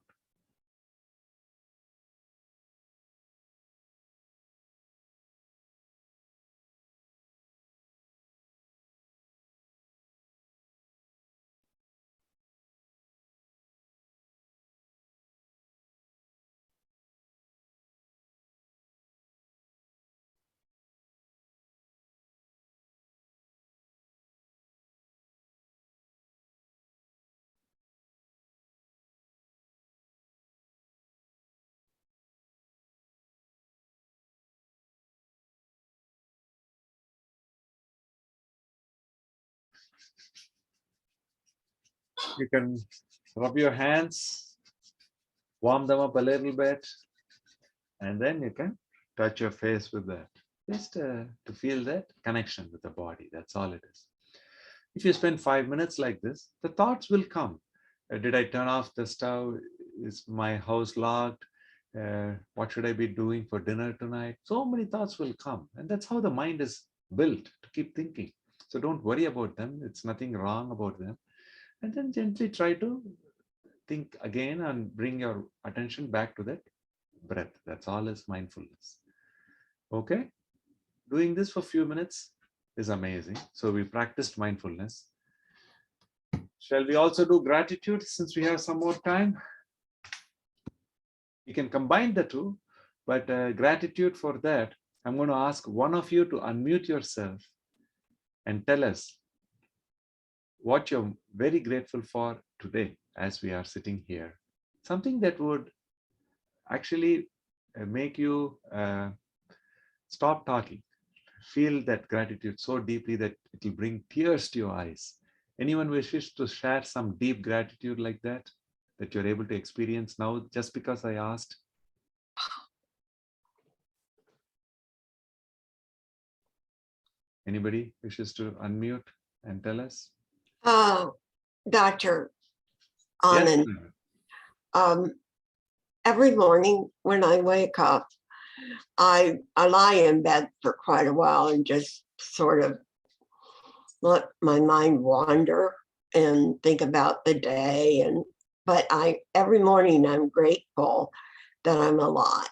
You can rub your hands, warm them up a little bit, and then you can touch your face with that. Just to feel that connection with the body. That's all it is. If you spend 5 minutes like this, the thoughts will come. Did I turn off the stove? Is my house locked? What should I be doing for dinner tonight? So many thoughts will come. And that's how the mind is built, to keep thinking. So don't worry about them. It's nothing wrong about them. And then gently try to think again and bring your attention back to that breath. That's all is mindfulness. Okay? Doing this for a few minutes is amazing. So we practiced mindfulness. Shall we also do gratitude since we have some more time? You can combine the two, but gratitude for that, I'm going to ask one of you to unmute yourself and tell us what you're very grateful for today as we are sitting here. Something that would actually make you stop talking. Feel that gratitude so deeply that it will bring tears to your eyes. Anyone wishes to share some deep gratitude like that, that you're able to experience now just because I asked? Anybody wishes to unmute and tell us? Dr. Yes. Anand, every morning when I wake up, I lie in bed for quite a while and just sort of let my mind wander and think about the day. But every morning I'm grateful that I'm alive.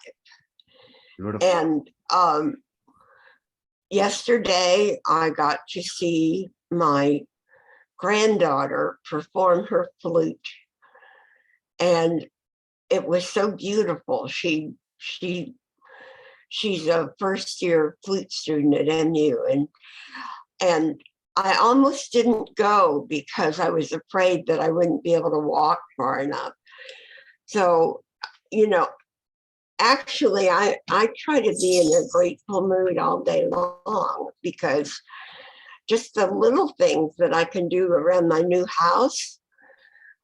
Beautiful. And yesterday I got to see my granddaughter perform her flute, and it was so beautiful. She's a first year flute student at MU, and I almost didn't go because I was afraid that I wouldn't be able to walk far enough. So, actually, I try to be in a grateful mood all day long, because just the little things that I can do around my new house.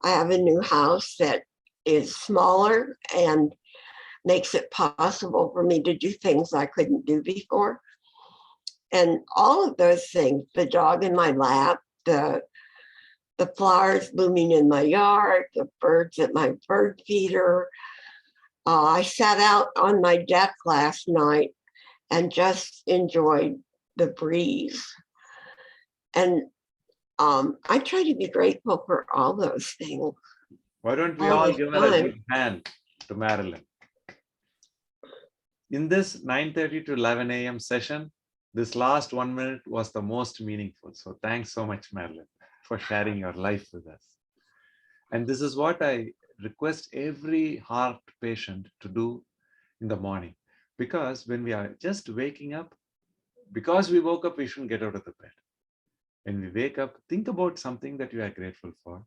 I have a new house that is smaller and makes it possible for me to do things I couldn't do before. And all of those things, the dog in my lap, the flowers blooming in my yard, the birds at my bird feeder. I sat out on my deck last night and just enjoyed the breeze. And I try to be grateful for all those things. Why don't we all all the give a time. big hand to Marilyn? In this 9:30 to 11 a.m. session, this last 1 minute was the most meaningful. So thanks so much, Marilyn, for sharing your life with us. And this is what I request every heart patient to do in the morning. Because when we are just waking up, because we woke up, we shouldn't get out of the bed. When we wake up, think about something that you are grateful for.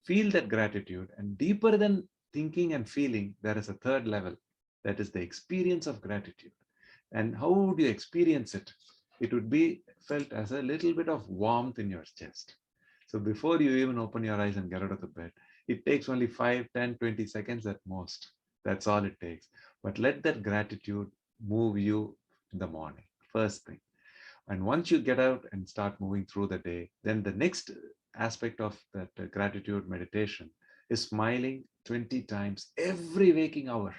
Feel that gratitude, and deeper than thinking and feeling, there is a third level. That is the experience of gratitude. And how would you experience it? It would be felt as a little bit of warmth in your chest. So before you even open your eyes and get out of the bed, it takes only 5, 10, 20 seconds at most. That's all it takes. But let that gratitude move you in the morning, first thing. And once you get out and start moving through the day, then the next aspect of that gratitude meditation is smiling 20 times every waking hour.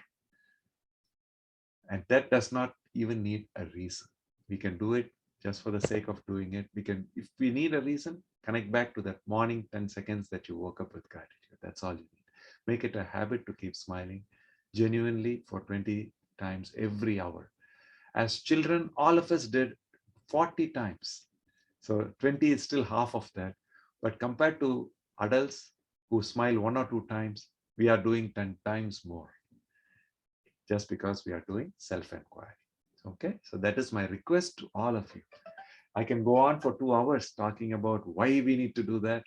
And that does not even need a reason. We can do it just for the sake of doing it. We can, if we need a reason, connect back to that morning 10 seconds that you woke up with gratitude. That's all you need. Make it a habit to keep smiling genuinely for 20 times every hour. As children, all of us did 40 times. So 20 is still half of that. But compared to adults who smile 1 or 2 times, we are doing 10 times more, just because we are doing self-inquiry. Okay, so that is my request to all of you. I can go on for 2 hours talking about why we need to do that,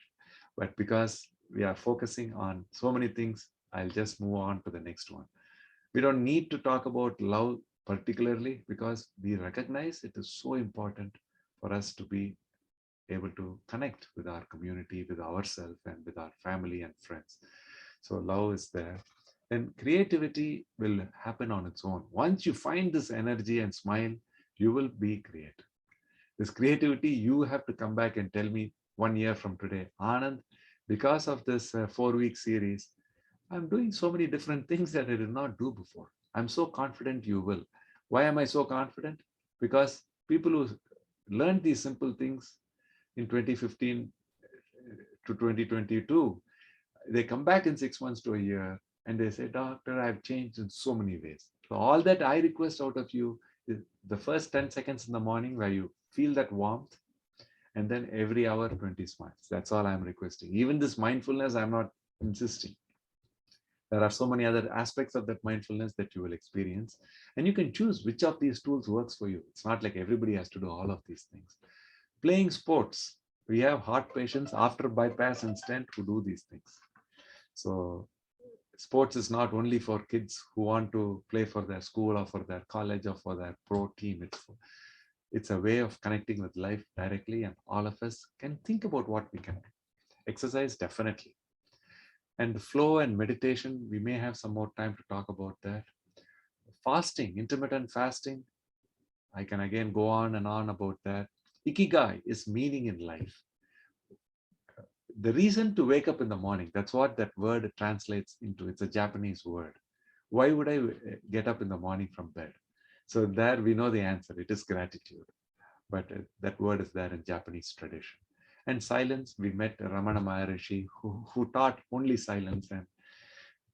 but because we are focusing on so many things, I'll just move on to the next one. We don't need to talk about love particularly, because we recognize it is so important for us to be able to connect with our community, with ourselves, and with our family and friends. So love is there. Then creativity will happen on its own. Once you find this energy and smile, you will be creative. This creativity, you have to come back and tell me 1 year from today, Anand, because of this 4-week series, I'm doing so many different things that I did not do before. I'm so confident you will. Why am I so confident? Because people who learned these simple things in 2015 to 2022, they come back in 6 months to a year and they say, Doctor, I've changed in so many ways. So all that I request out of you is the first 10 seconds in the morning where you feel that warmth, and then every hour 20 smiles. That's all I'm requesting. Even this mindfulness, I'm not insisting. There are so many other aspects of that mindfulness that you will experience, and you can choose which of these tools works for you. It's not like everybody has to do all of these things. Playing sports, we have heart patients after bypass and stent who do these things. So sports is not only for kids who want to play for their school or for their college or for their pro team. It's a way of connecting with life directly, and all of us can think about what we can do. Exercise, definitely. And the flow and meditation, we may have some more time to talk about that. Fasting, intermittent fasting, I can again go on and on about that. Ikigai is meaning in life. The reason to wake up in the morning, that's what that word translates into. It's a Japanese word. Why would I get up in the morning from bed? So there we know the answer. It is gratitude. But that word is there in Japanese tradition. And silence, we met Ramana Maharishi, who taught only silence, and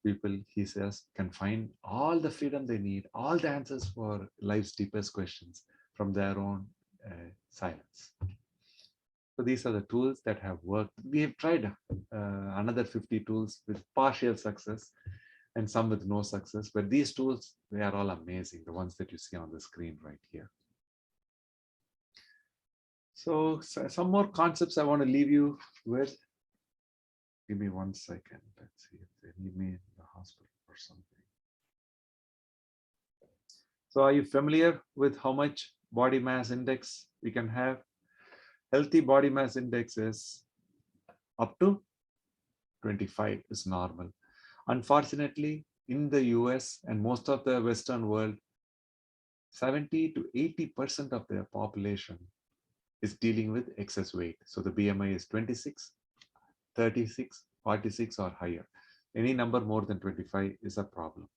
people, he says, can find all the freedom they need, all the answers for life's deepest questions from their own silence. So these are the tools that have worked. We have tried another 50 tools with partial success and some with no success, but these tools, they are all amazing, the ones that you see on the screen right here. So some more concepts I want to leave you with. Give me 1 second. Let's see if they need me in the hospital or something. So are you familiar with how much body mass index we can have? Healthy body mass index is up to 25 is normal. Unfortunately, in the US and most of the Western world, 70 to 80% of their population is dealing with excess weight. So the BMI is 26, 36, 46 or higher. Any number more than 25 is a problem.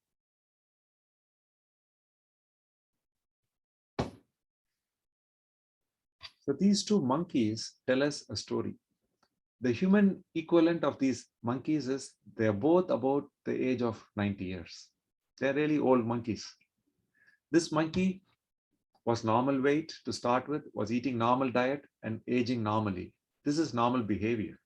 So these two monkeys tell us a story. The human equivalent of these monkeys is they're both about the age of 90 years. They're really old monkeys. This monkey was normal weight to start with, was eating normal diet and aging normally. This is normal behavior.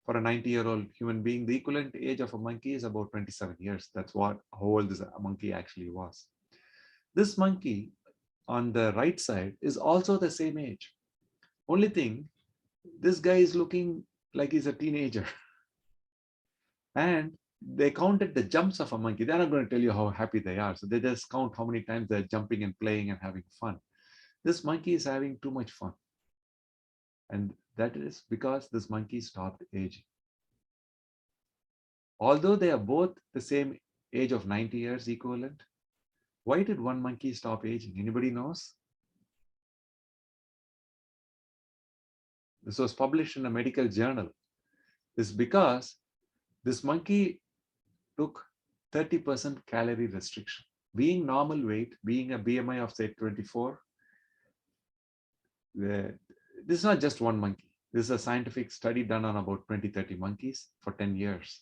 For a 90-year-old human being, the equivalent age of a monkey is about 27 years. That's how old this monkey actually was. This monkey on the right side is also the same age. Only thing, this guy is looking like he's a teenager. And they counted the jumps of a monkey. They're not going to tell you how happy they are. So they just count how many times they're jumping and playing and having fun. This monkey is having too much fun. And that is because this monkey stopped aging. Although they are both the same age of 90 years equivalent, why did one monkey stop aging? Anybody knows? This was published in a medical journal. This is because this monkey took 30% calorie restriction. Being normal weight, being a BMI of say 24, this is not just one monkey. This is a scientific study done on about 20, 30 monkeys for 10 years.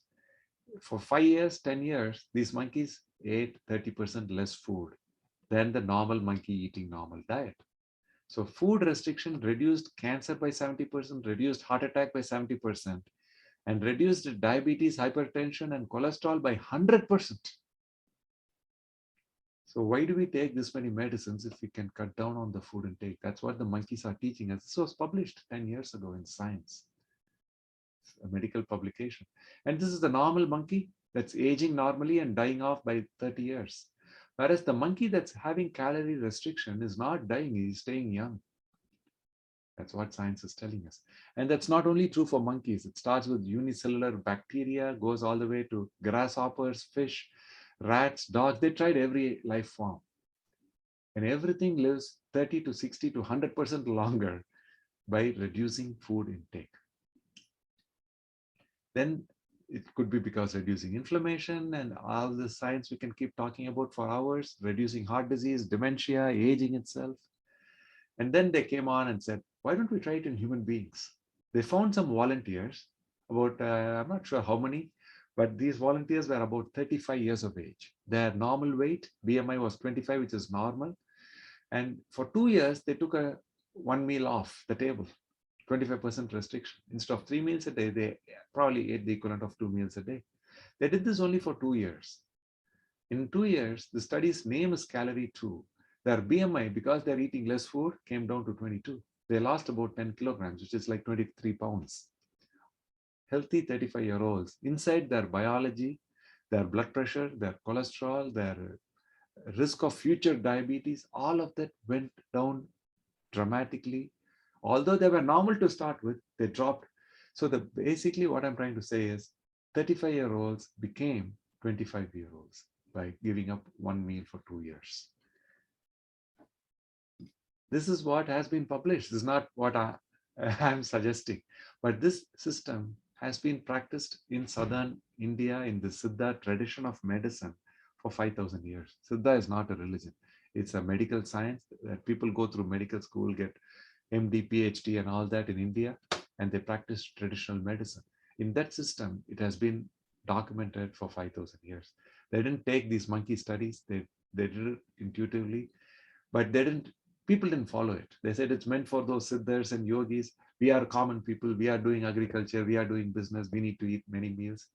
For 5 years, 10 years, these monkeys ate 30% less food than the normal monkey eating normal diet. So food restriction reduced cancer by 70%, reduced heart attack by 70%, and reduced diabetes, hypertension, and cholesterol by 100%. So why do we take this many medicines if we can cut down on the food intake? That's what the monkeys are teaching us. This was published 10 years ago in Science, a medical publication. And this is the normal monkey that's aging normally and dying off by 30 years. Whereas the monkey that's having calorie restriction is not dying, he's staying young. That's what science is telling us. And that's not only true for monkeys. It starts with unicellular bacteria, goes all the way to grasshoppers, fish, rats, dogs. They tried every life form. And everything lives 30 to 60 to 100% longer by reducing food intake. Then it could be because reducing inflammation and all the science we can keep talking about for hours, reducing heart disease, dementia, aging itself. And then they came on and said, why don't we try it in human beings? They found some volunteers, about, I'm not sure how many, but these volunteers were about 35 years of age. Their normal weight, BMI was 25, which is normal. And for 2 years, they took one meal off the table, 25% restriction. Instead of 3 meals a day, they probably ate the equivalent of 2 meals a day. They did this only for 2 years. In 2 years, the study's name is Calorie 2. Their BMI, because they're eating less food, came down to 22. They lost about 10 kilograms, which is like 23 pounds. Healthy 35-year-olds, inside their biology, their blood pressure, their cholesterol, their risk of future diabetes, all of that went down dramatically. Although they were normal to start with, they dropped. So basically what I'm trying to say is 35-year-olds became 25-year-olds by giving up one meal for 2 years. This is what has been published. This is not what I'm suggesting, but this system has been practiced in southern India in the Siddha tradition of medicine for 5,000 years. Siddha is not a religion. It's a medical science that people go through medical school, get MD, PhD and all that in India, and they practice traditional medicine. In that system, it has been documented for 5,000 years. They didn't take these monkey studies. They did it intuitively, but people didn't follow it. They said it's meant for those siddhas and yogis. We are common people. We are doing agriculture. We are doing business. We need to eat many meals.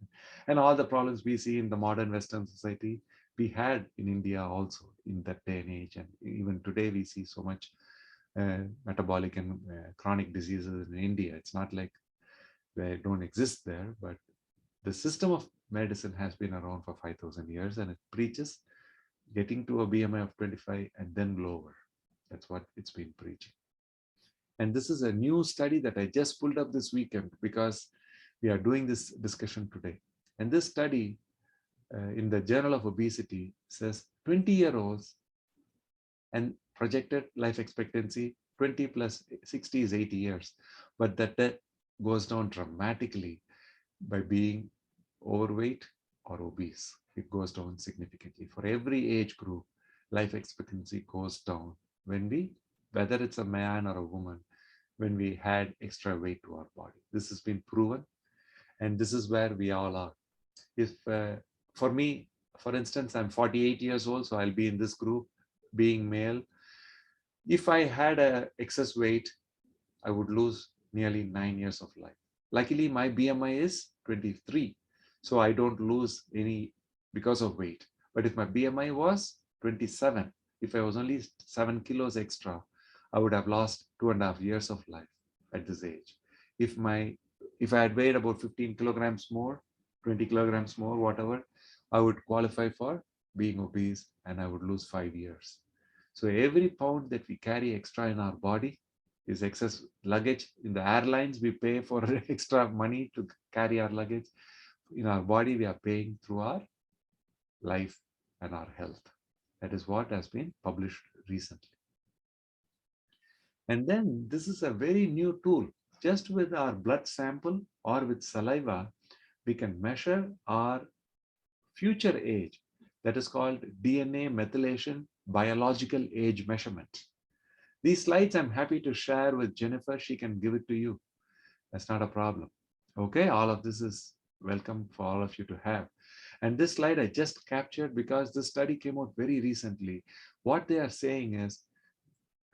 And all the problems we see in the modern Western society, we had in India also in that day and age. And even today, we see so much metabolic and chronic diseases in India. It's not like they don't exist there, but the system of medicine has been around for 5,000 years, and it preaches getting to a BMI of 25 and then lower. That's what it's been preaching. And this is a new study that I just pulled up this weekend because we are doing this discussion today. And this study in the Journal of Obesity says 20-year-olds and projected life expectancy 20 plus 60 is 80 years, but that goes down dramatically by being overweight or obese. It goes down significantly. For every age group, life expectancy goes down when whether it's a man or a woman, when we had extra weight to our body. This has been proven, and this is where we all are. If for me, for instance, I'm 48 years old, so I'll be in this group, being male. If I had excess weight, I would lose nearly 9 years of life. Luckily, my BMI is 23, so I don't lose any because of weight. But if my BMI was 27, if I was only 7 kilos extra, I would have lost 2.5 years of life at this age. If I had weighed about 15 kilograms more, 20 kilograms more, whatever, I would qualify for being obese and I would lose 5 years. So every pound that we carry extra in our body is excess luggage. In the airlines, we pay for extra money to carry our luggage. In our body, we are paying through our life and our health. That is what has been published recently. And then this is a very new tool. Just with our blood sample or with saliva, we can measure our future age. That is called DNA methylation biological age measurement. These slides I'm happy to share with Jennifer. She can give it to you. That's not a problem. Okay, all of this is welcome for all of you to have. And this slide I just captured because this study came out very recently. What they are saying is,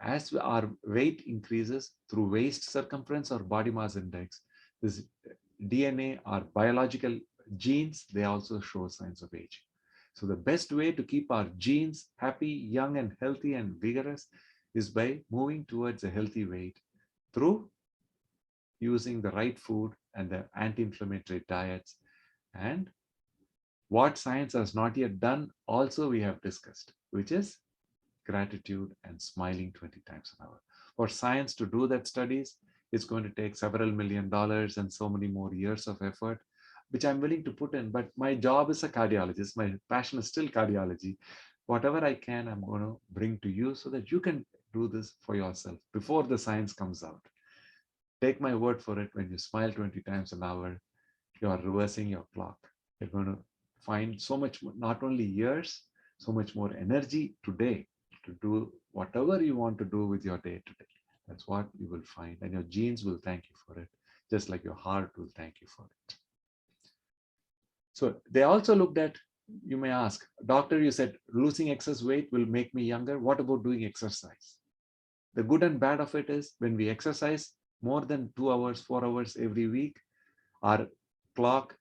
as our weight increases through waist circumference or body mass index, this DNA or biological genes, they also show signs of aging. So the best way to keep our genes happy, young and healthy and vigorous is by moving towards a healthy weight through using the right food and the anti-inflammatory diets. And what science has not yet done also we have discussed, which is gratitude and smiling 20 times an hour. For science to do that studies, it's going to take several $1 million and so many more years of effort, which I'm willing to put in. But my job is a cardiologist. My passion is still cardiology. Whatever I can, I'm going to bring to you so that you can do this for yourself before the science comes out. Take my word for it. When you smile 20 times an hour, you are reversing your clock. You're going to find so much, not only years, so much more energy today to do whatever you want to do with your day today. That's what you will find. And your genes will thank you for it, just like your heart will thank you for it. So they also looked at, you may ask, doctor, you said losing excess weight will make me younger. What about doing exercise? The good and bad of it is when we exercise more than 2 hours, 4 hours every week, our clock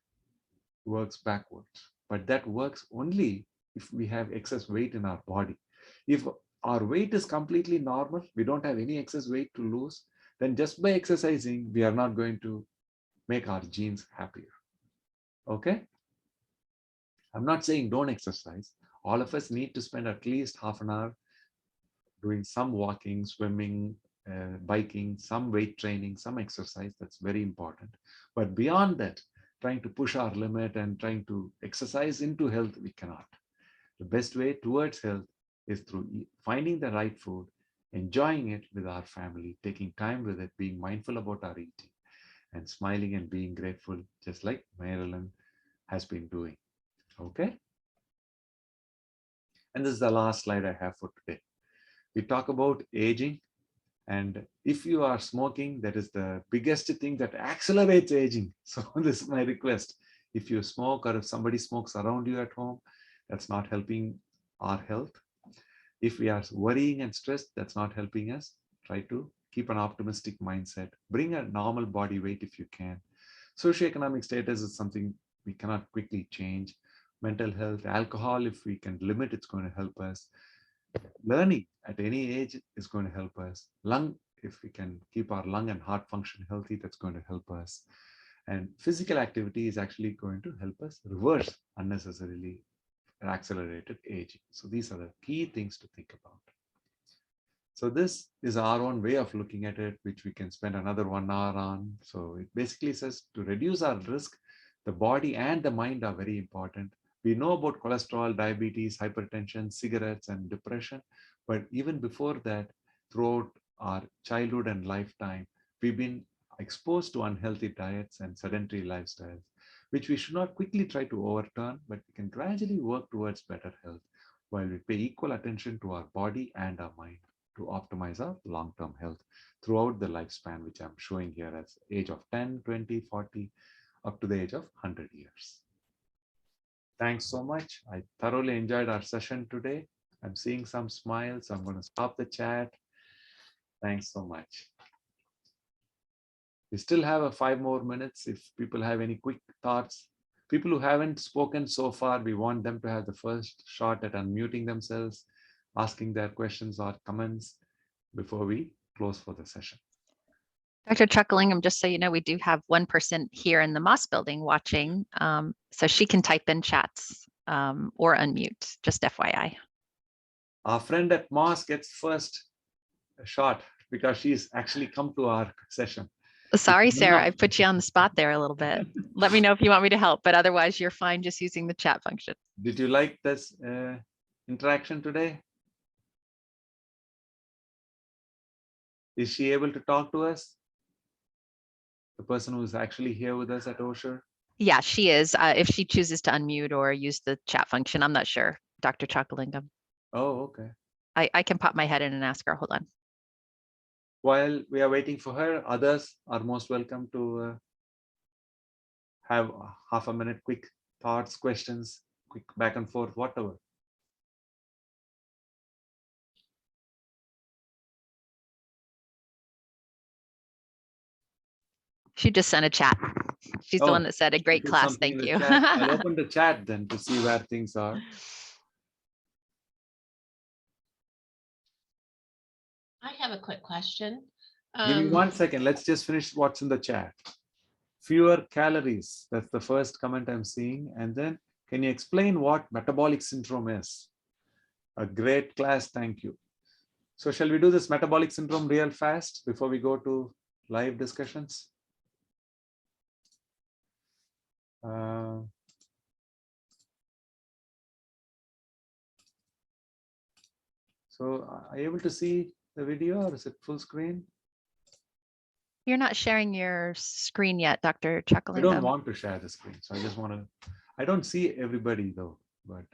works backwards. But that works only if we have excess weight in our body. If our weight is completely normal, we don't have any excess weight to lose, then just by exercising, we are not going to make our genes happier. Okay? I'm not saying don't exercise. All of us need to spend at least half an hour doing some walking, swimming, biking, some weight training, some exercise. That's very important. But beyond that, trying to push our limit and trying to exercise into health, we cannot. The best way towards health is through finding the right food, enjoying it with our family, taking time with it, being mindful about our eating, and smiling and being grateful, just like Marilyn has been doing. Okay? And this is the last slide I have for today. We talk about aging. And if you are smoking, that is the biggest thing that accelerates aging. So this is my request. If you smoke or if somebody smokes around you at home, that's not helping our health. If we are worrying and stressed, that's not helping us. Try to keep an optimistic mindset. Bring a normal body weight if you can. Socioeconomic status is something we cannot quickly change. Mental health, alcohol, if we can limit, it's going to help us. Learning at any age is going to help us. Lung, if we can keep our lung and heart function healthy, that's going to help us. And physical activity is actually going to help us reverse unnecessarily accelerated aging. So these are the key things to think about. So this is our own way of looking at it, which we can spend another 1 hour on. So it basically says to reduce our risk, the body and the mind are very important. We know about cholesterol, diabetes, hypertension, cigarettes, and depression. But even before that, throughout our childhood and lifetime, we've been exposed to unhealthy diets and sedentary lifestyles, which we should not quickly try to overturn, but we can gradually work towards better health while we pay equal attention to our body and our mind to optimize our long-term health throughout the lifespan, which I'm showing here as age of 10, 20, 40, up to the age of 100 years. Thanks so much. I thoroughly enjoyed our session today. I'm seeing some smiles. So I'm going to stop the chat. Thanks so much. We still have 5 more minutes. If people have any quick thoughts, people who haven't spoken so far, we want them to have the first shot at unmuting themselves, asking their questions or comments before we close for the session. Dr. Chucklingham, just so you know, we do have one person here in the Moss building watching, so she can type in chats or unmute, just FYI. Our friend at Moss gets first shot because she's actually come to our session. Sorry, Sarah, I put you on the spot there a little bit. Let me know if you want me to help, but otherwise you're fine just using the chat function. Did you like this interaction today? Is she able to talk to us? The person who's actually here with us at Osher? Yeah, she is. If she chooses to unmute or use the chat function, I'm not sure, Dr. Chucklingham. Oh, okay. I can pop my head in and ask her. Hold on. While we are waiting for her, others are most welcome to have half a minute, quick thoughts, questions, quick back and forth, whatever. She just sent a chat. She's the one that said a great class. Thank you. I'll open the chat then to see where things are. I have a quick question. Give me 1 second. Let's just finish what's in the chat. Fewer calories. That's the first comment I'm seeing. And then can you explain what metabolic syndrome is? A great class. Thank you. So shall we do this metabolic syndrome real fast before we go to live discussions? So are you able to see the video or is it full screen? You're not sharing your screen yet, Dr. I Chucklingham. don't want to share the screen. So I just want to, I don't see everybody though, but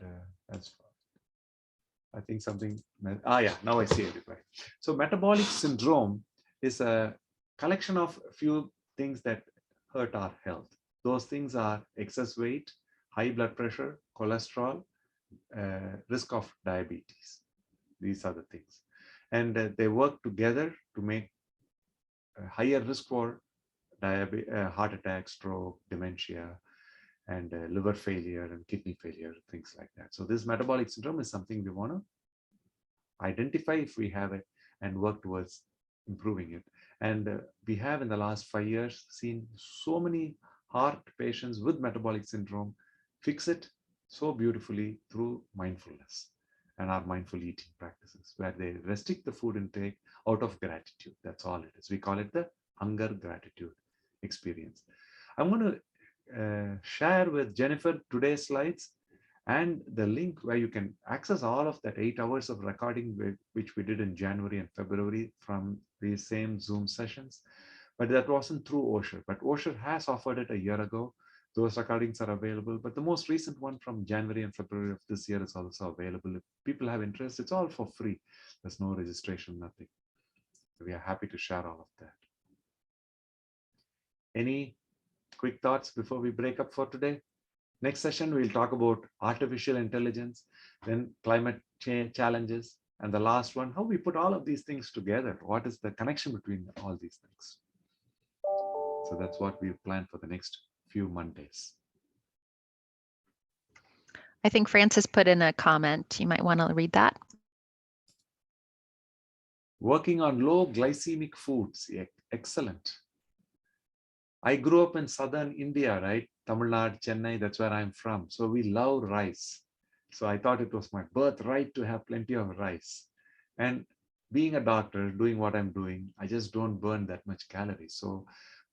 that's fine. I think something, yeah, now I see everybody. So metabolic syndrome is a collection of a few things that hurt our health. Those things are excess weight, high blood pressure, cholesterol, risk of diabetes. These are the things. And they work together to make a higher risk for heart attack, stroke, dementia, and liver failure and kidney failure, things like that. So this metabolic syndrome is something we want to identify if we have it and work towards improving it. And we have in the last 5 years seen so many heart patients with metabolic syndrome fix it so beautifully through mindfulness and our mindful eating practices, where they restrict the food intake out of gratitude. That's all it is. We call it the hunger gratitude experience. I'm going to share with Jennifer today's slides and the link where you can access all of that 8 hours of recording which we did in January and February from these same Zoom sessions. But that wasn't through Osher. But Osher has offered it a year ago. Those recordings are available. But the most recent one from January and February of this year is also available. If people have interest, it's all for free. There's no registration, nothing. We are happy to share all of that. Any quick thoughts before we break up for today? Next session, we'll talk about artificial intelligence, then climate change challenges, and the last one, how we put all of these things together. What is the connection between all these things? So that's what we've planned for the next few Mondays. I think Francis put in a comment. You might want to read that. Working on low glycemic foods. Excellent. I grew up in southern India, right? Tamil Nadu, Chennai, that's where I'm from. So we love rice. So I thought it was my birthright to have plenty of rice. And being a doctor, doing what I'm doing, I just don't burn that much calories. So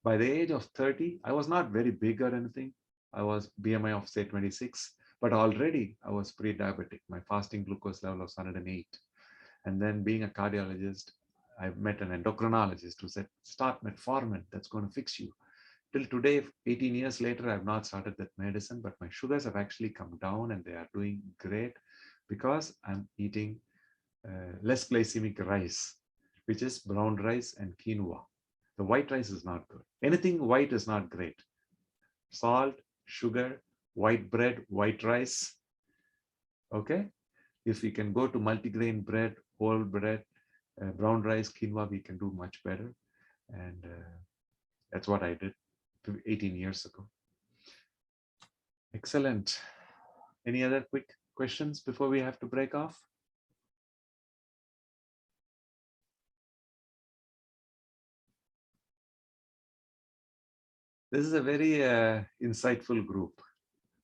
by the age of 30, I was not very big or anything. I was BMI of say 26, but already I was pre-diabetic. My fasting glucose level was 108. And then being a cardiologist, I met an endocrinologist who said, start metformin, that's going to fix you. Till today, 18 years later, I've not started that medicine, but my sugars have actually come down and they are doing great because I'm eating less glycemic rice, which is brown rice and quinoa. The white rice is not good. Anything white is not great. Salt, sugar, white bread, white rice. Okay. If we can go to multigrain bread, whole bread, brown rice, quinoa, we can do much better. And that's what I did 18 years ago. Excellent. Any other quick questions before we have to break off? This is a very insightful group.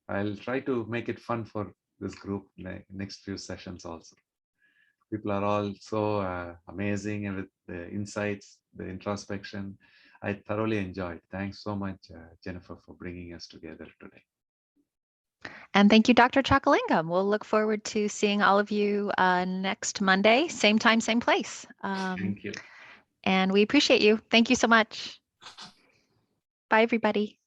I'll try to make it fun for this group next few sessions also. People are all so amazing and with the insights, the introspection. I thoroughly enjoyed. Thanks so much, Jennifer, for bringing us together today. And thank you, Dr. Chakalingam. We'll look forward to seeing all of you next Monday, same time, same place. Thank you. And we appreciate you. Thank you so much. Bye, everybody.